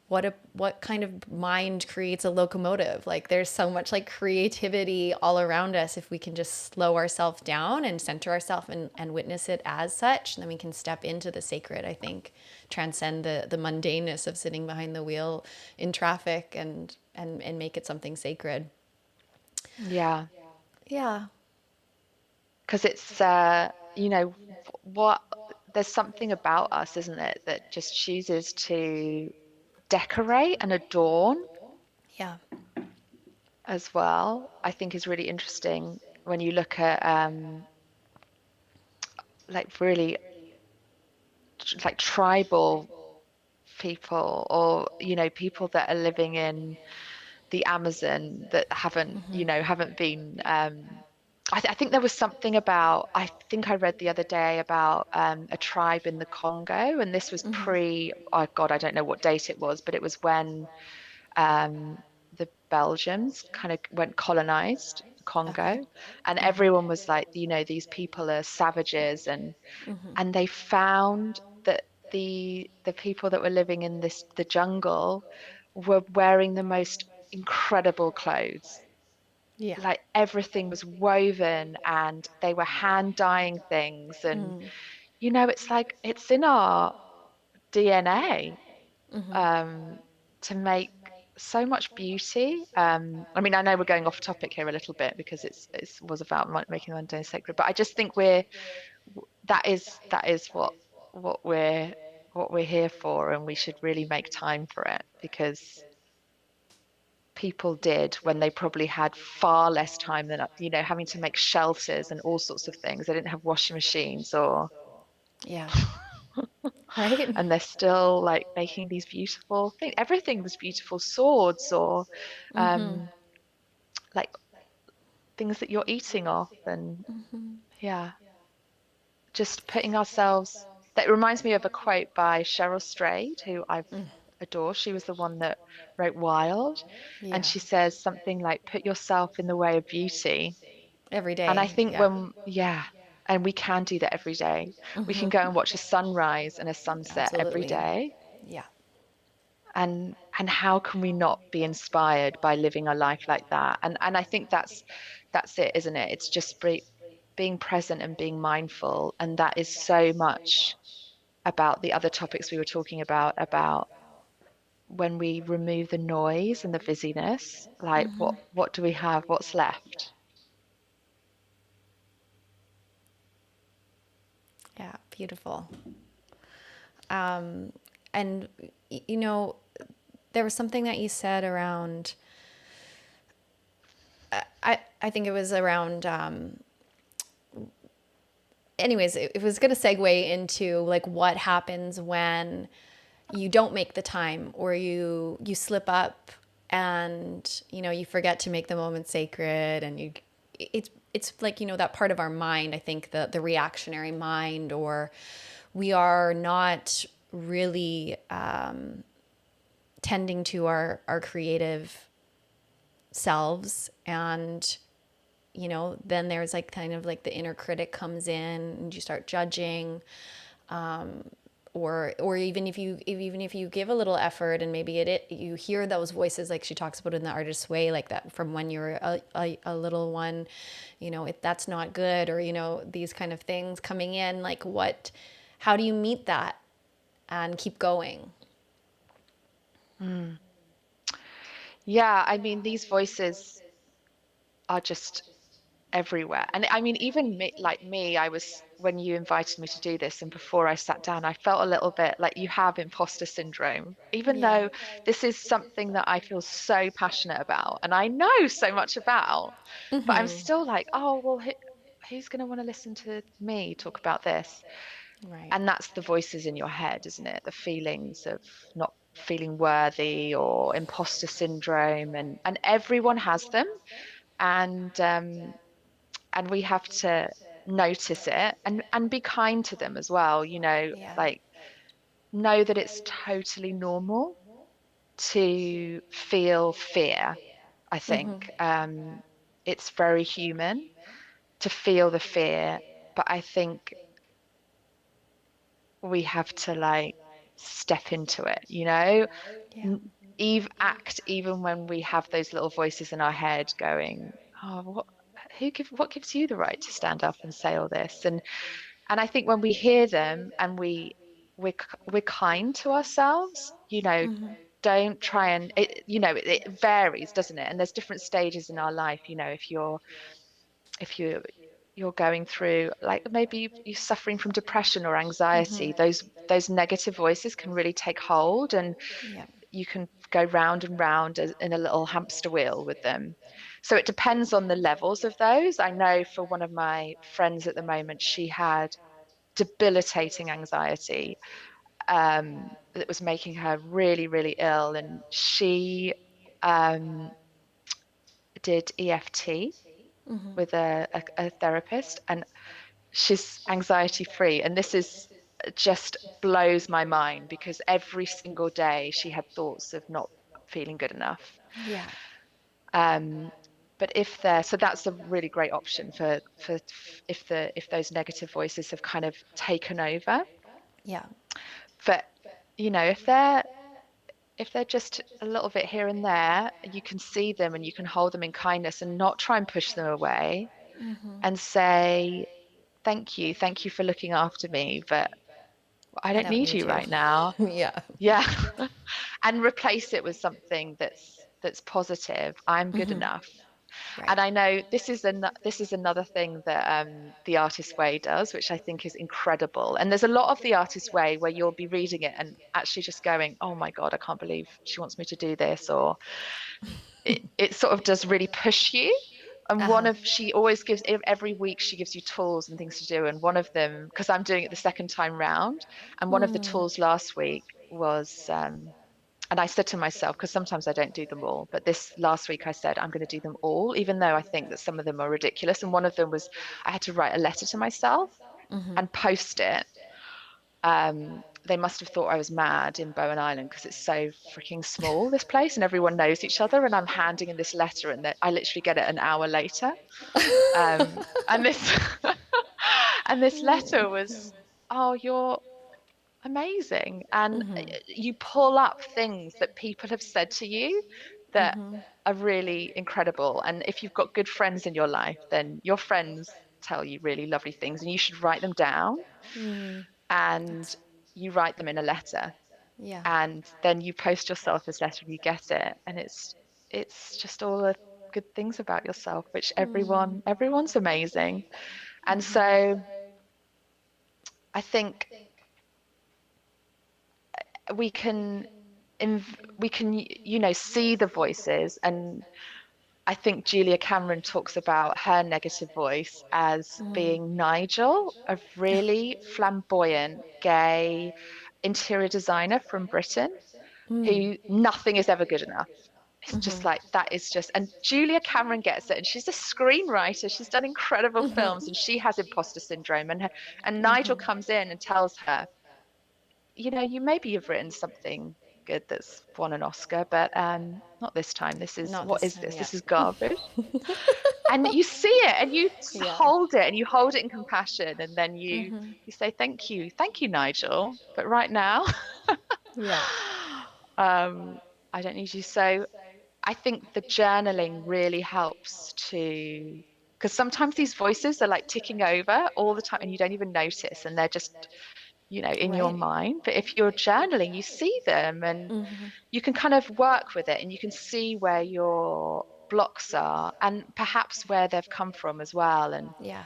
[SPEAKER 1] what kind of mind creates a locomotive? Like there's so much like creativity all around us if we can just slow ourselves down and center ourselves and witness it as such, and then we can step into the sacred, I think, transcend the mundaneness of sitting behind the wheel in traffic, and make it something sacred.
[SPEAKER 2] Yeah,
[SPEAKER 1] Yeah.
[SPEAKER 2] because it's what there's something about us, isn't it, that just chooses to decorate and adorn
[SPEAKER 1] Yeah.
[SPEAKER 2] as well. I think is really interesting when you look at like really like tribal people, or people that are living in the Amazon that haven't been I think there was something about, I think I read the other day about a tribe in the Congo, and this was pre, oh God, I don't know what date it was, but it was when um, the Belgians kind of went colonized
[SPEAKER 1] Okay.
[SPEAKER 2] Congo, and everyone was like, these people are savages, and they found that the people that were living in the jungle were wearing the most incredible clothes.
[SPEAKER 1] Yeah.
[SPEAKER 2] Like everything was woven, and they were hand dyeing things, and it's like it's in our DNA, um, to make so much beauty. I mean, I know we're going off topic here a little bit because it was about making the mundane sacred, but I just think that is what we're what we're here for, and we should really make time for it, because people did when they probably had far less time than having to make shelters and all sorts of things. They didn't have washing machines, or
[SPEAKER 1] Yeah. Right?
[SPEAKER 2] and they're still like making these beautiful things. Everything was beautiful swords, or um like things that you're eating off, and yeah, just putting ourselves. That reminds me of a quote by Cheryl Strayed, who I adore. She was the one that wrote Wild, and
[SPEAKER 1] Yeah.
[SPEAKER 2] she says something like, "Put yourself in the way of beauty."
[SPEAKER 1] Every
[SPEAKER 2] And I
[SPEAKER 1] day.
[SPEAKER 2] think
[SPEAKER 1] Yeah.
[SPEAKER 2] yeah, and we can do that every day. We can go and watch a sunrise and a sunset every
[SPEAKER 1] Absolutely.
[SPEAKER 2] day.
[SPEAKER 1] Yeah.
[SPEAKER 2] And how can we not be inspired by living a life like that? And I think that's it, isn't it? It's just being present and being mindful. And that is so much about the other topics we were talking about when we remove the noise and the busyness, like what do we have? What's left?
[SPEAKER 1] Yeah. Beautiful. And, you know, there was something that you said around, I think it was around, anyways, it was going to segue into like what happens when you don't make the time, or you slip up, and you forget to make the moment sacred, and it's like that part of our mind, I think, the reactionary mind, or we are not really tending to our creative selves. And then there's like kind of like the inner critic comes in, and you start judging, or even if you give a little effort, and maybe you hear those voices, like she talks about in the Artist's Way, like that from when you're a little one, if that's not good, or these kind of things coming in, like how do you meet that and keep going?
[SPEAKER 2] Mm. Yeah, I mean, these voices are just everywhere. And I mean, even me, like me, I was, when you invited me to do this and before I sat down, I felt a little bit like you have imposter syndrome, even
[SPEAKER 1] Yeah.
[SPEAKER 2] though this is something that I feel so passionate about and I know so much about, but I'm still like, oh, well, who's going to want to listen to me talk about this?
[SPEAKER 1] Right.
[SPEAKER 2] And that's the voices in your head, isn't it? The feelings of not feeling worthy or imposter syndrome, and everyone has them. And we have to notice it and be kind to them as well,
[SPEAKER 1] Yeah.
[SPEAKER 2] like know that it's totally normal to feel fear. I think it's very human to feel the fear, but I think we have to like step into it,
[SPEAKER 1] Yeah.
[SPEAKER 2] N- act even when we have those little voices in our head going, oh, what gives you the right to stand up and say all this? And I think when we hear them and we're kind to ourselves, don't try and it varies, doesn't it? And there's different stages in our life. If you're going through, like, maybe you're suffering from depression or anxiety, those negative voices can really take hold, and
[SPEAKER 1] Yeah.
[SPEAKER 2] you can go round and round in a little hamster wheel with them. So it depends on the levels of those. I know for one of my friends at the moment, she had debilitating anxiety that was making her really, really ill. And she um, did EFT with a therapist, and she's anxiety free. And this is just blows my mind because every single day she had thoughts of not feeling good enough.
[SPEAKER 1] Yeah.
[SPEAKER 2] Um, but so that's a really great option for if those negative voices have kind of taken over.
[SPEAKER 1] Yeah.
[SPEAKER 2] But if they're just a little bit here and there, you can see them and you can hold them in kindness and not try and push them away and say, thank you for looking after me, but I
[SPEAKER 1] I
[SPEAKER 2] don't
[SPEAKER 1] don't
[SPEAKER 2] need
[SPEAKER 1] need
[SPEAKER 2] you
[SPEAKER 1] you.
[SPEAKER 2] right now.
[SPEAKER 1] Yeah.
[SPEAKER 2] Yeah. And replace it with something that's positive. I'm good enough.
[SPEAKER 1] Right.
[SPEAKER 2] And I know this is another thing that the Artist Way does, which I think is incredible. And there's a lot of the Artist Way where you'll be reading it and actually just going, "Oh my God, I can't believe she wants me to do this," or it sort of does really push you. And she always gives, every week she gives you tools and things to do. And one of them, because I'm doing it the second time round, and one of the tools last week was, and I said to myself, because sometimes I don't do them all, but this last week I said, I'm going to do them all, even though I think that some of them are ridiculous. And one of them was I had to write a letter to myself and post it. They must have thought I was mad in Bowen Island because it's so freaking small, this place, and everyone knows each other. And I'm handing in this letter, and I literally get it an hour later. And this and this letter was, "Oh, you're amazing," and you pull up things that people have said to you that are really incredible. And if you've got good friends in your life, then your friends tell you really lovely things, and you should write them down. And you write them in a letter,
[SPEAKER 1] Yeah.
[SPEAKER 2] and then you post yourself this letter and you get it, and it's just all the good things about yourself, which everyone's amazing. And so I think we can we can see the voices. And I think Julia Cameron talks about her negative voice as being Nigel, a really flamboyant gay interior designer from Britain who nothing is ever good enough. It's just like, that is just, and Julia Cameron gets it, and she's a screenwriter. She's done incredible films, and she has imposter syndrome. And Nigel comes in and tells her, maybe you've written something good that's won an Oscar, but not this time.
[SPEAKER 1] Not
[SPEAKER 2] What
[SPEAKER 1] this
[SPEAKER 2] is
[SPEAKER 1] time,
[SPEAKER 2] this?
[SPEAKER 1] yeah.
[SPEAKER 2] This is garbage. And you see it, and you
[SPEAKER 1] Yeah.
[SPEAKER 2] hold it, and you hold it in compassion, and then you say, thank you, Nigel, but right now,
[SPEAKER 1] Yeah.
[SPEAKER 2] I don't need you. So I think the journaling really helps because sometimes these voices are like ticking over all the time, and you don't even notice, and they're just in your
[SPEAKER 1] Right.
[SPEAKER 2] mind. But if you're journaling, you see them, and you can kind of work with it, and you can see where your blocks are and perhaps where they've come from as well.
[SPEAKER 1] Yeah.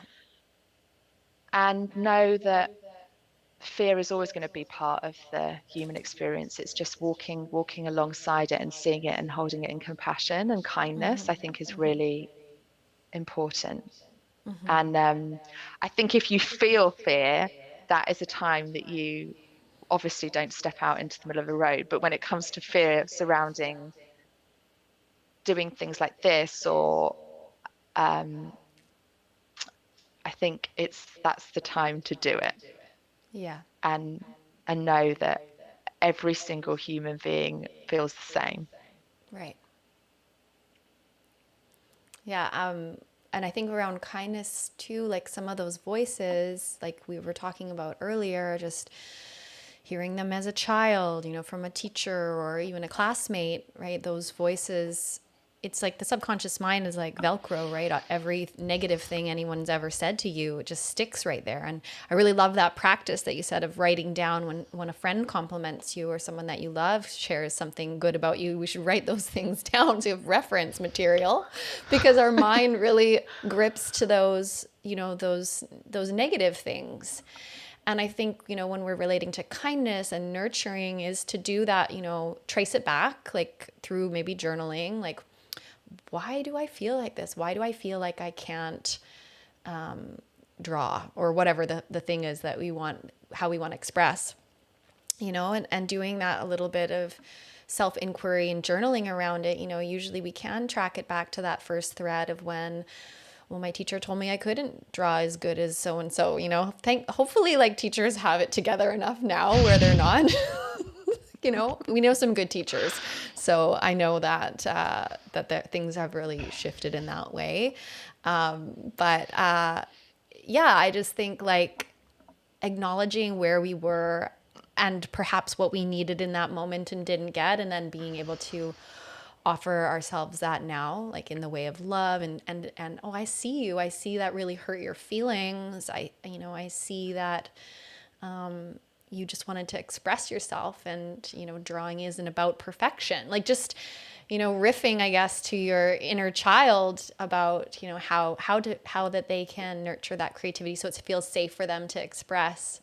[SPEAKER 2] And know that fear is always going to be part of the human experience. It's just walking alongside it and seeing it and holding it in compassion and kindness, I think, is really important. And I think if you feel fear, that is a time that you obviously don't step out into the middle of the road. But when it comes to fear surrounding doing things like this, or I think that's the time to do it.
[SPEAKER 1] Yeah.
[SPEAKER 2] and and know that every single human being feels the same.
[SPEAKER 1] Right. Yeah. And I think around kindness too, like some of those voices, like we were talking about earlier, just hearing them as a child, from a teacher or even a classmate, right? Those voices, it's like the subconscious mind is like Velcro, right? Every negative thing anyone's ever said to you, it just sticks right there. And I really love that practice that you said of writing down when a friend compliments you or someone that you love shares something good about you. We should write those things down to have reference material, because our mind really grips to those, those negative things. And I think, when we're relating to kindness and nurturing is to do that, trace it back, like through maybe journaling, like, why do I feel like this? Why do I feel like I can't draw, or whatever the thing is that we want, how we want to express, and doing that a little bit of self-inquiry and journaling around it. Usually we can track it back to that first thread of when, well, my teacher told me I couldn't draw as good as so and so. Hopefully, like, teachers have it together enough now where they're not. We know some good teachers, so I know that things have really shifted in that way. Yeah, I just think, like, acknowledging where we were and perhaps what we needed in that moment and didn't get, and then being able to offer ourselves that now, like in the way of love, and oh, I see you. I see that really hurt your feelings. I see that you just wanted to express yourself, and drawing isn't about perfection. Like, just riffing, I guess, to your inner child about how that they can nurture that creativity so it feels safe for them to express.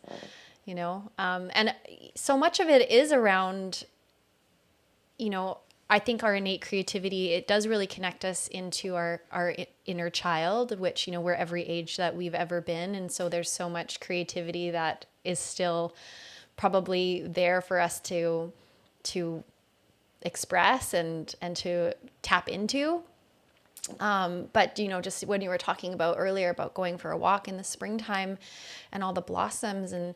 [SPEAKER 1] And so much of it is around, I think our innate creativity, it does really connect us into our inner child, which, we're every age that we've ever been. And so there's so much creativity that is still probably there for us to express and to tap into. But, just when you were talking about earlier about going for a walk in the springtime and all the blossoms and,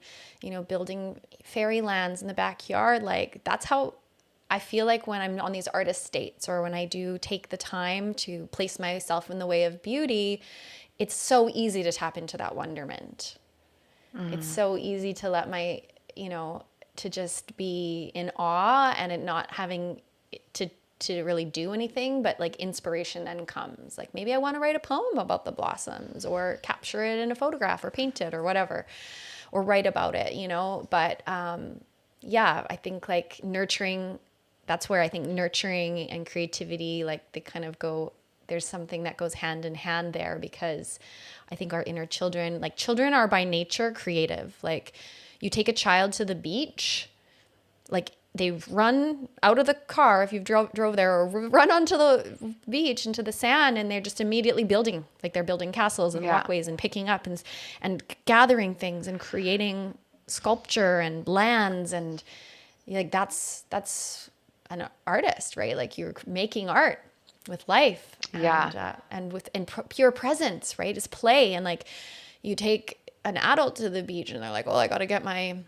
[SPEAKER 1] building fairylands in the backyard, like, that's how I feel like when I'm on these artist states, or when I do take the time to place myself in the way of beauty, it's so easy to tap into that wonderment. It's so easy to let to just be in awe, and it not having to really do anything, but like inspiration then comes. Like, maybe I want to write a poem about the blossoms, or capture it in a photograph, or paint it, or whatever, or write about it, But yeah, I think, like, nurturing, that's where I think nurturing and creativity, like, they kind of go, there's something that goes hand in hand there, because I think our inner children, like, children are by nature creative. Like, you take a child to the beach, like, they run out of the car if you've drove there, or run onto the beach into the sand, and they're just immediately building, like, they're building castles and walkways and picking up and gathering things and creating sculpture and lands, and, like, that's an artist, right? Like, you're making art with life, and with pure presence, right? It's play. And, like, you take an adult to the beach, and they're like, well, I got to get my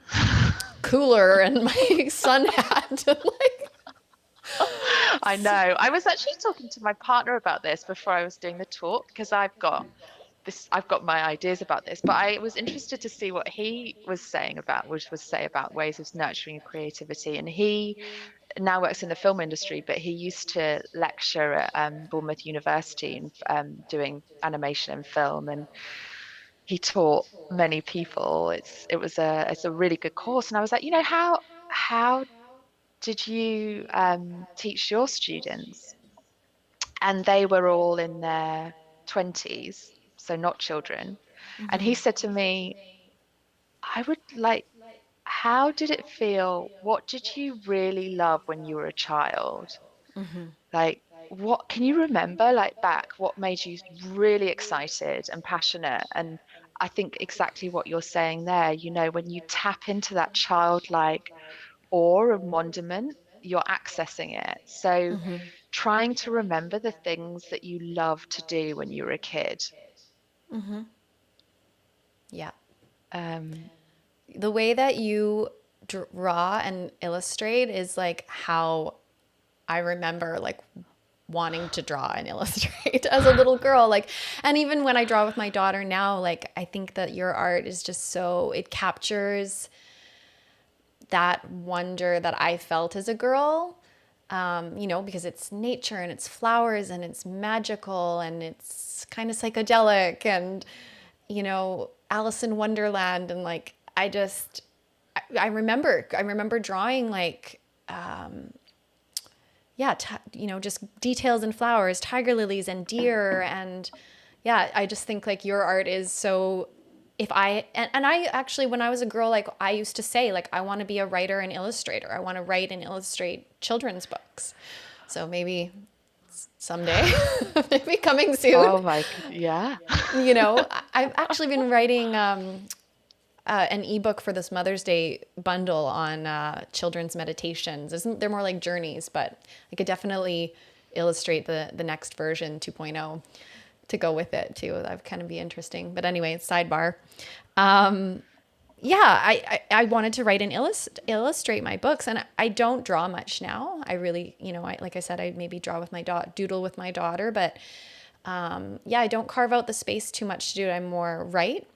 [SPEAKER 1] cooler and my sun hat. Like,
[SPEAKER 2] I know. I was actually talking to my partner about this before I was doing the talk, because I've got my ideas about this, but I was interested to see what he was saying about, ways of nurturing creativity. And he now works in the film industry, but he used to lecture at Bournemouth University, and doing animation and film, and he taught many people. It's a really good course. And I was like, how did you teach your students? And they were all in their 20s, so not children. And he said to me, I would like, how did it feel? What did you really love when you were a child? Like, what can you remember, like, back, what made you really excited and passionate? And I think exactly what you're saying there, when you tap into that childlike awe and wonderment, you're accessing it. So trying to remember the things that you loved to do when you were a kid.
[SPEAKER 1] yeah.
[SPEAKER 2] Um,
[SPEAKER 1] The way that you draw and illustrate is, like, how I remember, like, wanting to draw and illustrate as a little girl. Like, and even when I draw with my daughter now, like, I think that your art is just so, it captures that wonder that I felt as a girl, because it's nature and it's flowers and it's magical and it's kind of psychedelic and, Alice in Wonderland. And, like, I remember drawing, like, just details and flowers, tiger lilies and deer. And yeah, I just think, like, your art is so, and I actually, when I was a girl, like, I used to say, like, I want to be a writer and illustrator. I want to write and illustrate children's books. So maybe someday, maybe coming soon.
[SPEAKER 2] Oh my, yeah.
[SPEAKER 1] I've actually been writing an ebook for this Mother's Day bundle on children's meditations. They're more like journeys, but I could definitely illustrate the next version 2.0 to go with it too. That would kind of be interesting. But anyway, sidebar. Yeah, I wanted to write and illustrate my books, and I don't draw much now. I really, like I said, I maybe draw with my doodle with my daughter, but yeah, I don't carve out the space too much to do it. I'm more write.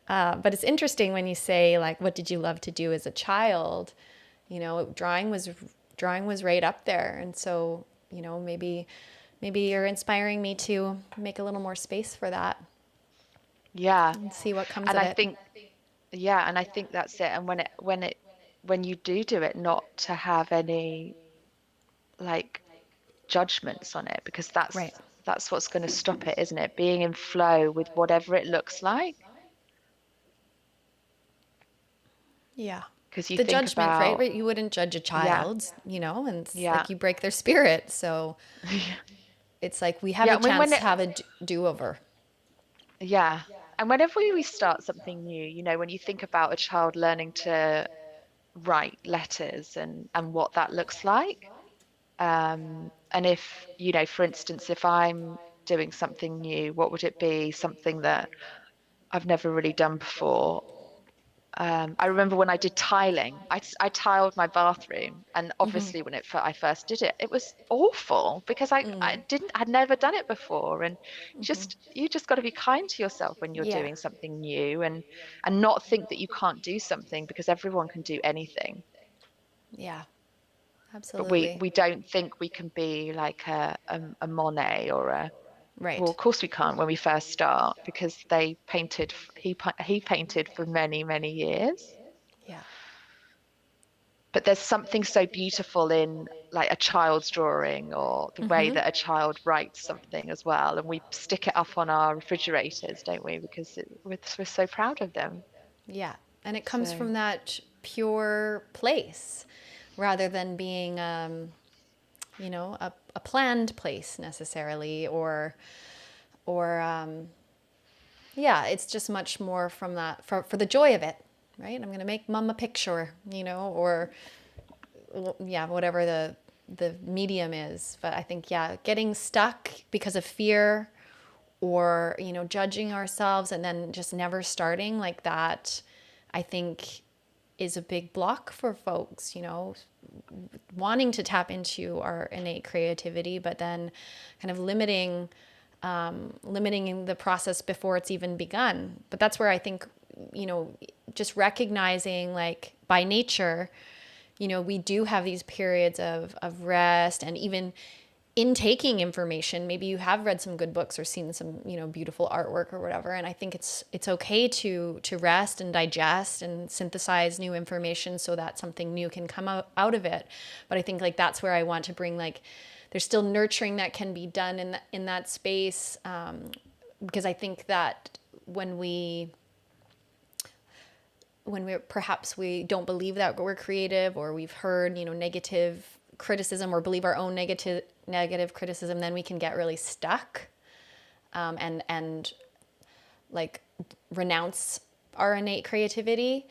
[SPEAKER 1] But it's interesting when you say like, what did you love to do as a child? Drawing was right up there, and so maybe you're inspiring me to make a little more space for that
[SPEAKER 2] Yeah.
[SPEAKER 1] and see what comes
[SPEAKER 2] And
[SPEAKER 1] of
[SPEAKER 2] I
[SPEAKER 1] it.
[SPEAKER 2] think, yeah, and I think that's it. And when you do it, not to have any like judgments on it, because
[SPEAKER 1] Right.
[SPEAKER 2] that's what's going to stop it, isn't it? Being in flow with whatever it looks like.
[SPEAKER 1] Yeah.
[SPEAKER 2] Because you
[SPEAKER 1] The
[SPEAKER 2] think
[SPEAKER 1] judgment, right?
[SPEAKER 2] about,
[SPEAKER 1] Right. You wouldn't judge a
[SPEAKER 2] yeah,
[SPEAKER 1] child, and it's
[SPEAKER 2] yeah,
[SPEAKER 1] like you break their spirit. So it's like we have
[SPEAKER 2] yeah.
[SPEAKER 1] a
[SPEAKER 2] I mean,
[SPEAKER 1] chance to have a do-over.
[SPEAKER 2] yeah. And whenever we start something new, when you think about a child learning to write letters and what that looks like, and if, for instance, if I'm doing something new, what would it be? Something that I've never really done before. I remember when I did tiling, I tiled my bathroom, and obviously when I first did it, it was awful because I'd never done it before, and you just got to be kind to yourself when you're
[SPEAKER 1] Yeah.
[SPEAKER 2] doing something new, and not think that you can't do something, because everyone can do anything,
[SPEAKER 1] Yeah.
[SPEAKER 2] but we
[SPEAKER 1] Absolutely.
[SPEAKER 2] we don't think we can be like a Monet or a, well,
[SPEAKER 1] Right.
[SPEAKER 2] of course we can't when we first start, because he painted for many, many years.
[SPEAKER 1] Yeah.
[SPEAKER 2] But there's something so beautiful in like a child's drawing, or the way that a child writes something as well. And we stick it up on our refrigerators, don't we? Because we're so proud of them.
[SPEAKER 1] Yeah. And it comes
[SPEAKER 2] So,
[SPEAKER 1] from that pure place rather than being, a planned place necessarily, or yeah, it's just much more from that, for the joy of it, right? I'm going to make mom a picture, or yeah, whatever the medium is. But I think, yeah, getting stuck because of fear or, judging ourselves and then just never starting like that, I think is a big block for folks, wanting to tap into our innate creativity, but then kind of limiting the process before it's even begun. But that's where I think, just recognizing, like, by nature, we do have these periods of rest, and even intaking information. Maybe you have read some good books or seen some, beautiful artwork or whatever. And I think it's okay to rest and digest and synthesize new information so that something new can come out of it. But I think, like, that's where I want to bring, like, there's still nurturing that can be done in that space, because I think that when we perhaps we don't believe that we're creative, or we've heard, negative criticism, or believe our own negative criticism, then we can get really stuck, and like renounce our innate creativity,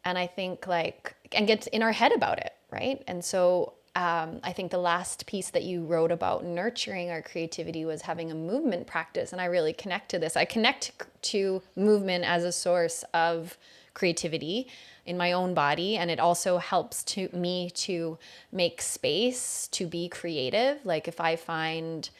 [SPEAKER 1] and I think, like, and get in our head about it, right? And so I think the last piece that you wrote about nurturing our creativity was having a movement practice, and I really connect to this. I connect to movement as a source of creativity in my own body, and it also helps to me to make space to be creative. Like, if I find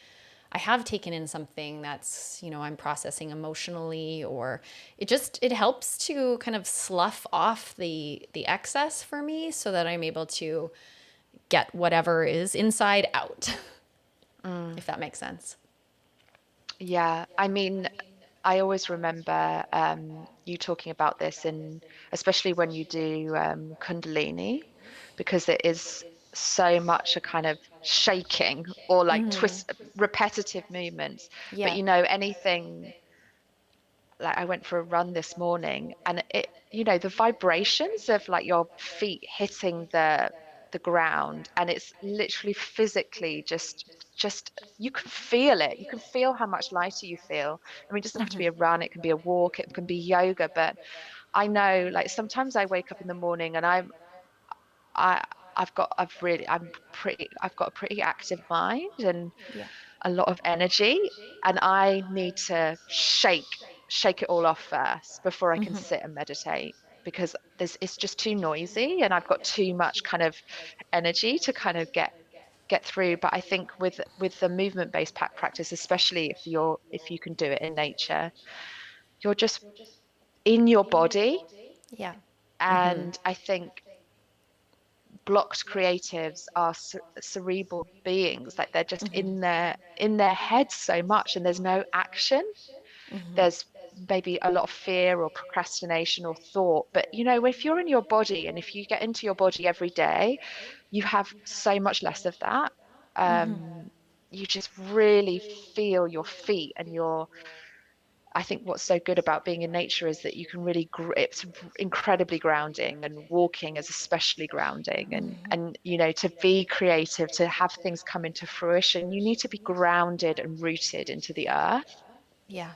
[SPEAKER 1] I have taken in something that's, I'm processing emotionally, or it helps to kind of slough off the excess for me, so that I'm able to get whatever is inside out,
[SPEAKER 2] mm,
[SPEAKER 1] if that makes sense.
[SPEAKER 2] yeah, I mean, I always remember you talking about this, in especially when you do Kundalini, because it is so much a kind of shaking, or like twist, repetitive movements. But
[SPEAKER 1] Yeah.
[SPEAKER 2] anything, like I went for a run this morning, and the vibrations of like your feet hitting the ground, and it's literally physically just you can feel it. You can feel how much lighter you feel. I mean, it doesn't have to be a run, it can be a walk, it can be yoga, but I know, like, sometimes I wake up in the morning and I I've got a pretty active mind and
[SPEAKER 1] Yeah.
[SPEAKER 2] a lot of energy, and I need to shake it all off first before I can sit and meditate, because it's just too noisy and I've got too much kind of energy to kind of get through. But I think with the movement-based practice, especially if you can do it in nature, you're just in your body.
[SPEAKER 1] Yeah.
[SPEAKER 2] And I think blocked creatives are cerebral beings, like they're just in their heads so much, and there's no action. There's maybe a lot of fear or procrastination or thought, but if you're in your body and if you get into your body every day, you have so much less of that. um you just really feel your feet and your I think what's so good about being in nature is that you can really, it's incredibly grounding, and walking is especially grounding. And to be creative, to have things come into fruition, you need to be grounded and rooted into the earth.
[SPEAKER 1] Yeah.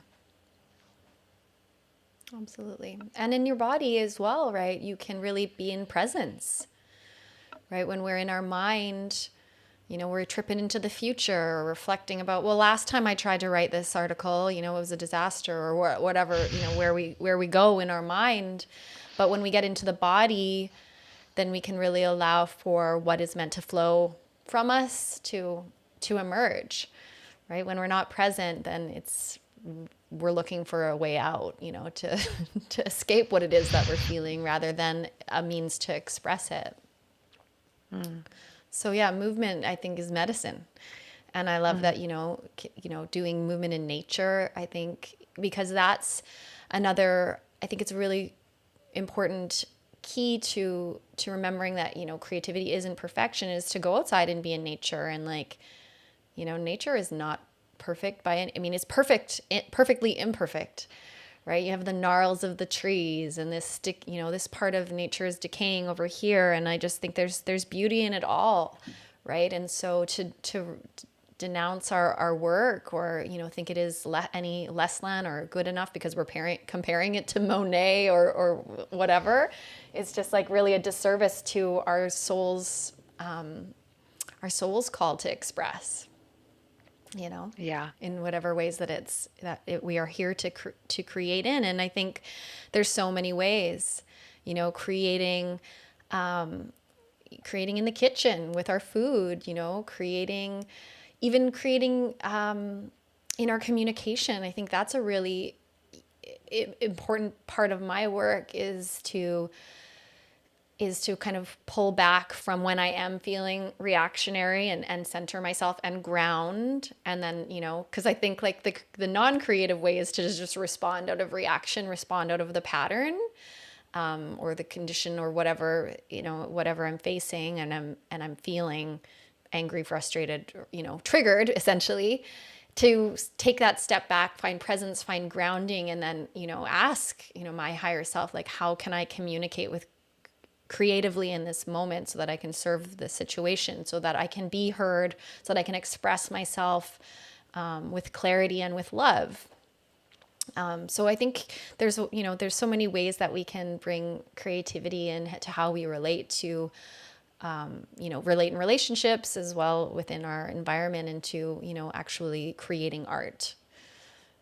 [SPEAKER 1] Absolutely. And in your body as well, right? You can really be in presence, right? When we're in our mind, we're tripping into the future or reflecting about, well, last time I tried to write this article, it was a disaster, or whatever, where we go in our mind. But when we get into the body, then we can really allow for what is meant to flow from us to emerge, right? When we're not present, then we're looking for a way out, to to escape what it is that we're feeling rather than a means to express it.
[SPEAKER 2] Mm.
[SPEAKER 1] So yeah, movement I think is medicine. And I love that, doing movement in nature, I think, because that's another, I think it's a really important key to remembering that, creativity isn't perfection, is to go outside and be in nature. And like, nature is not perfect by any, I mean, it's perfectly imperfect, right? You have the gnarls of the trees and this stick, this part of nature is decaying over here. And I just think there's beauty in it all, right? And so to denounce our work, or think it is any less than or good enough because we're comparing it to Monet or whatever, it's just like really a disservice to our soul's call to express,
[SPEAKER 2] Yeah.
[SPEAKER 1] in whatever ways we are here to create in. And I think there's so many ways, creating in the kitchen with our food, creating in our communication. I think that's a really important part of my work, is to kind of pull back from when I am feeling reactionary, and center myself and ground. And then, because I think like the non-creative way is to just respond out of reaction, respond out of the pattern, or the condition, or whatever, whatever I'm facing, and I'm feeling angry, frustrated, triggered, essentially, to take that step back, find presence, find grounding, and then, ask, my higher self, like, how can I communicate with creatively in this moment so that I can serve the situation, so that I can be heard, so that I can express myself with clarity and with love. So I think there's so many ways that we can bring creativity into how we relate to, relate in relationships as well within our environment, and to, actually creating art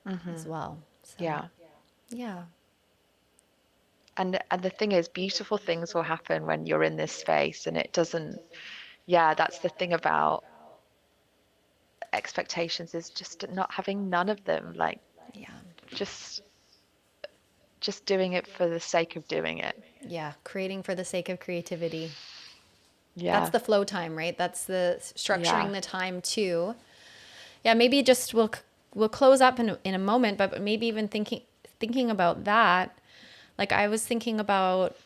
[SPEAKER 1] as well. So,
[SPEAKER 2] Yeah.
[SPEAKER 1] yeah.
[SPEAKER 2] And the thing is, beautiful things will happen when you're in this space, and it doesn't. Yeah, that's the thing about expectations, is just not having none of them. Like,
[SPEAKER 1] Yeah.
[SPEAKER 2] just just doing it for the sake of doing it.
[SPEAKER 1] Yeah. Creating for the sake of creativity. That's
[SPEAKER 2] Yeah.
[SPEAKER 1] the flow time, right? That's the
[SPEAKER 2] Yeah.
[SPEAKER 1] structuring the time too. Yeah, maybe just we'll close up in a moment, but maybe even thinking about that. Like, I was thinking about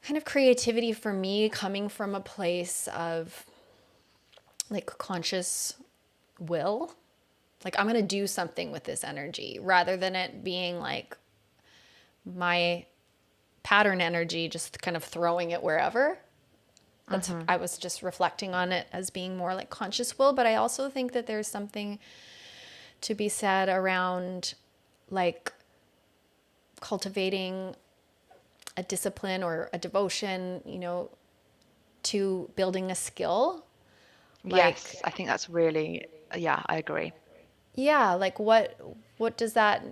[SPEAKER 1] kind of creativity for me coming from a place of like conscious will. Like, I'm going to do something with this energy, rather than it being like my pattern energy, just kind of throwing it wherever. I was just reflecting on it as being more like conscious will, but I also think that there's something to be said around like cultivating a discipline or a devotion, to building a skill. Like,
[SPEAKER 2] Yes, I think that's really, yeah, I agree.
[SPEAKER 1] yeah, like what does that,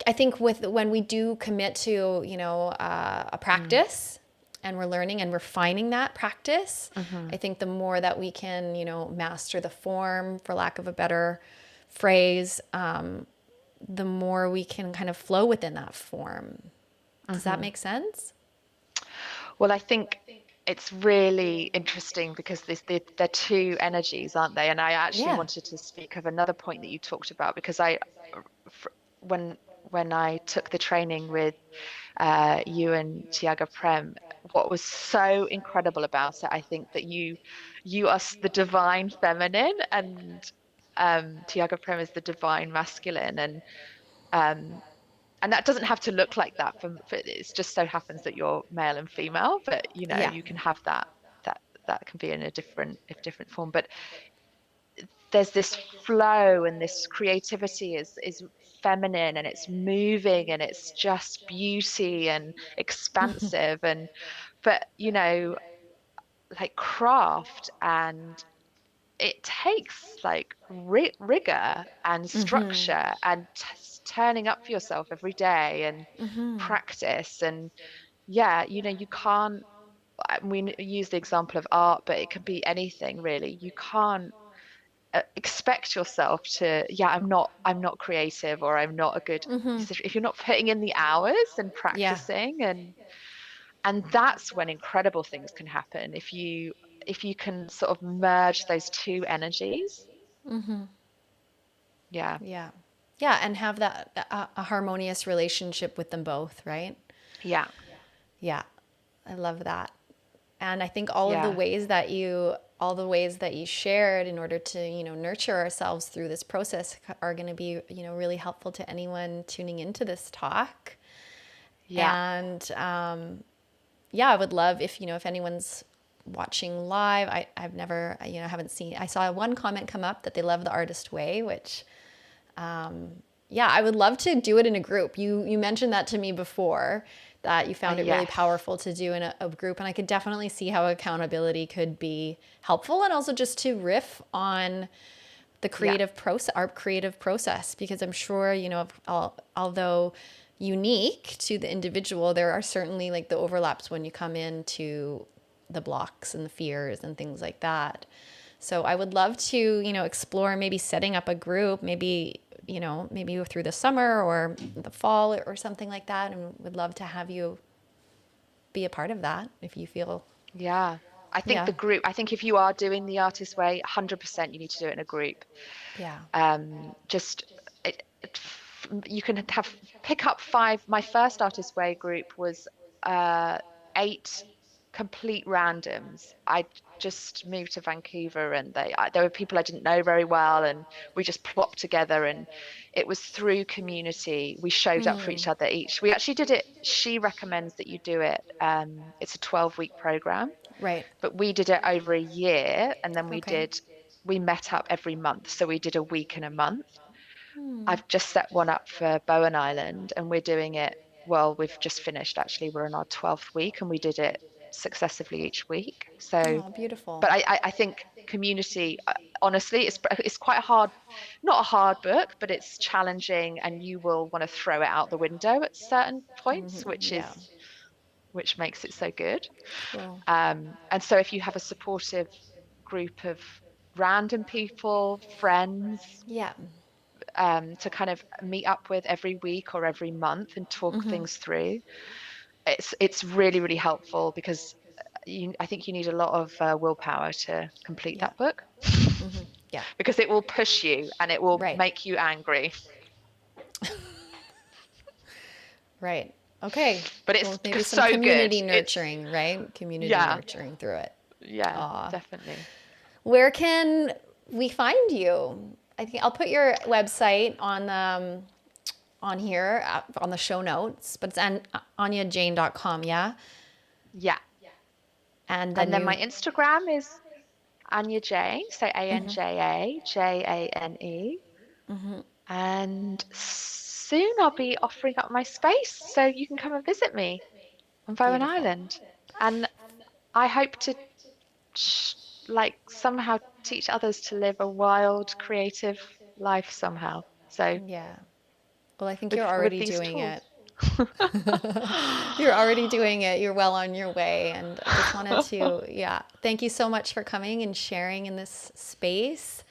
[SPEAKER 1] I think with when we do commit to, a
[SPEAKER 2] Mm.
[SPEAKER 1] practice and we're learning and refining that practice, I think the more that we can, master the form, for lack of a better phrase, the more we can kind of flow within that form. Does that make sense?
[SPEAKER 2] Well, I think it's really interesting because they're two energies, aren't they? And I actually
[SPEAKER 1] Yeah.
[SPEAKER 2] wanted to speak of another point that you talked about because f- when I took the training with you and Tiaga Prem, what was so incredible about it, I think that you are the divine feminine and Tiaga Prem is the divine masculine, um, and that doesn't have to look like that for it just so happens that you're male and female, but
[SPEAKER 1] Yeah.
[SPEAKER 2] you can have that that can be in a different form. But there's this flow and this creativity is feminine and it's moving and it's just beauty and expansive and but like craft and it takes like rigor and structure and turning up for yourself every day and practice and yeah you can't we use the example of art but it can be anything really. You can't expect yourself to I'm not creative or I'm not a good if you're not putting in the hours and
[SPEAKER 1] Yeah.
[SPEAKER 2] practicing and that's when incredible things can happen if you can sort of merge those two energies. Yeah.
[SPEAKER 1] Yeah. Yeah. And have that a harmonious relationship with them both, right?
[SPEAKER 2] Yeah.
[SPEAKER 1] Yeah. I love that. And I think
[SPEAKER 2] Yeah.
[SPEAKER 1] all the ways that you shared in order to, nurture ourselves through this process are going to be, really helpful to anyone tuning into this talk.
[SPEAKER 2] Yeah.
[SPEAKER 1] And yeah, I would love if anyone's watching live. I've never, haven't seen. I saw one comment come up that they love the artist way, which yeah, I would love to do it in a group. You mentioned that to me before, that you found it really
[SPEAKER 2] Yes.
[SPEAKER 1] powerful to do in a group, and I could definitely see how accountability could be helpful, and also just to riff on the
[SPEAKER 2] Yeah.
[SPEAKER 1] creative process, our creative process, because I'm sure although unique to the individual, there are certainly like the overlaps when you come into the blocks and the fears and things like that. So I would love to, explore maybe setting up a group, maybe through the summer or the fall or something like that. And would love to have you be a part of that if you feel,
[SPEAKER 2] Yeah. I think
[SPEAKER 1] yeah,
[SPEAKER 2] the group, I think if you are doing the artist way, 100% you need to do it in a group.
[SPEAKER 1] yeah,
[SPEAKER 2] Just you can have pick up five. My first artist way group was uh 8 complete randoms. I just moved to Vancouver and there were people I didn't know very well and we just plopped together and it was through community. We showed up for each other each. We actually did it. She recommends that you do it. It's a 12-week program,
[SPEAKER 1] right,
[SPEAKER 2] but we did it over a year and then
[SPEAKER 1] okay,
[SPEAKER 2] we met up every month. So we did a week and a month. I've just set one up for Bowen Island and we're doing it. Well, we've just finished actually. We're in our 12th week and we did it successively each week. So,
[SPEAKER 1] oh, beautiful,
[SPEAKER 2] but I think community, honestly, it's quite a hard, not a hard book, but it's challenging and you will want to throw it out the window at certain points,
[SPEAKER 1] yeah,
[SPEAKER 2] which makes it so good.
[SPEAKER 1] cool,
[SPEAKER 2] And so if you have a supportive group of random people, friends,
[SPEAKER 1] yeah,
[SPEAKER 2] to kind of meet up with every week or every month and talk things through. It's really, really helpful because I think you need a lot of willpower to complete
[SPEAKER 1] yeah,
[SPEAKER 2] that book
[SPEAKER 1] yeah,
[SPEAKER 2] because it will push you and it will
[SPEAKER 1] right,
[SPEAKER 2] make you angry.
[SPEAKER 1] right, okay,
[SPEAKER 2] But
[SPEAKER 1] cool,
[SPEAKER 2] it's
[SPEAKER 1] maybe some
[SPEAKER 2] so good.
[SPEAKER 1] community nurturing, right, community
[SPEAKER 2] Yeah,
[SPEAKER 1] nurturing through it.
[SPEAKER 2] yeah,
[SPEAKER 1] Aw.
[SPEAKER 2] definitely.
[SPEAKER 1] Where can we find you? I think I'll put your website on here on the show notes, but it's anjajane.com, yeah?
[SPEAKER 2] Yeah.
[SPEAKER 1] And then
[SPEAKER 2] And then
[SPEAKER 1] you,
[SPEAKER 2] my Instagram is Anja Jane, so ANJAJANE. And soon I'll be offering up my space so you can come and visit me on Bowen
[SPEAKER 1] beautiful.
[SPEAKER 2] Island. And I hope to like somehow teach others to live a wild, creative life somehow. So
[SPEAKER 1] Yeah. Well, I think you're
[SPEAKER 2] with
[SPEAKER 1] already
[SPEAKER 2] these
[SPEAKER 1] doing
[SPEAKER 2] tools.
[SPEAKER 1] it. You're already doing it. You're well on your way. And I just wanted to, yeah, thank you so much for coming and sharing in this space.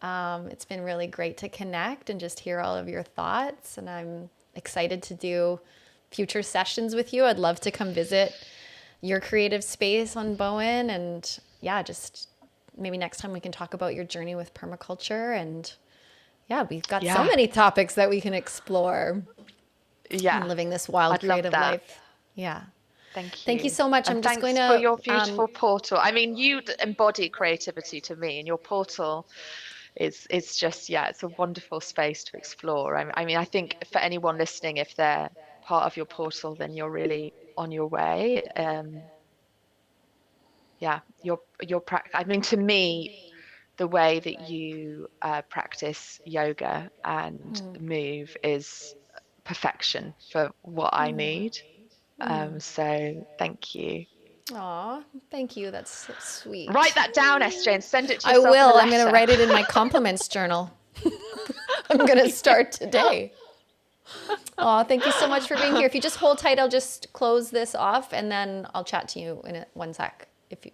[SPEAKER 1] It's been really great to connect and just hear all of your thoughts. And I'm excited to do future sessions with you. I'd love to come visit your creative space on Bowen. And yeah, just maybe next time we can talk about your journey with permaculture. And yeah, we've got so
[SPEAKER 2] Yeah,
[SPEAKER 1] many topics that we can explore
[SPEAKER 2] yeah,
[SPEAKER 1] and living this wild
[SPEAKER 2] I'd love
[SPEAKER 1] creative
[SPEAKER 2] that.
[SPEAKER 1] life. Yeah.
[SPEAKER 2] Thank
[SPEAKER 1] Thank you
[SPEAKER 2] you.
[SPEAKER 1] so much.
[SPEAKER 2] And
[SPEAKER 1] I'm just going
[SPEAKER 2] thanks for
[SPEAKER 1] to,
[SPEAKER 2] your beautiful portal. I mean, you embody creativity to me, and your portal is just, yeah, it's a wonderful space to explore. I mean, I think for anyone listening, if they're part of your portal, then you're really on your way. Yeah, I mean, to me, the way that you practice yoga and move is perfection for what I need. So thank you.
[SPEAKER 1] aw, thank you. That's so
[SPEAKER 2] Write
[SPEAKER 1] sweet.
[SPEAKER 2] that down, SJ, and send it to
[SPEAKER 1] I
[SPEAKER 2] yourself in a
[SPEAKER 1] will. I'm going to
[SPEAKER 2] letter.
[SPEAKER 1] write it in my compliments journal. I'm going to start today. Aw, thank you so much for being here. If you just hold tight, I'll just close this off and then I'll chat to you in one sec.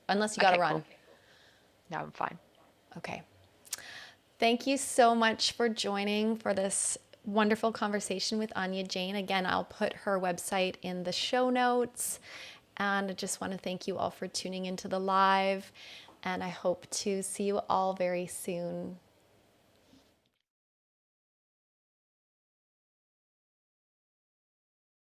[SPEAKER 1] Unless you got to
[SPEAKER 2] Okay,
[SPEAKER 1] run.
[SPEAKER 2] cool. No, I'm fine.
[SPEAKER 1] Okay. Thank you so much for joining for this wonderful conversation with Anja Jane. Again, I'll put her website in the show notes. And I just want to thank you all for tuning into the live. And I hope to see you all very soon.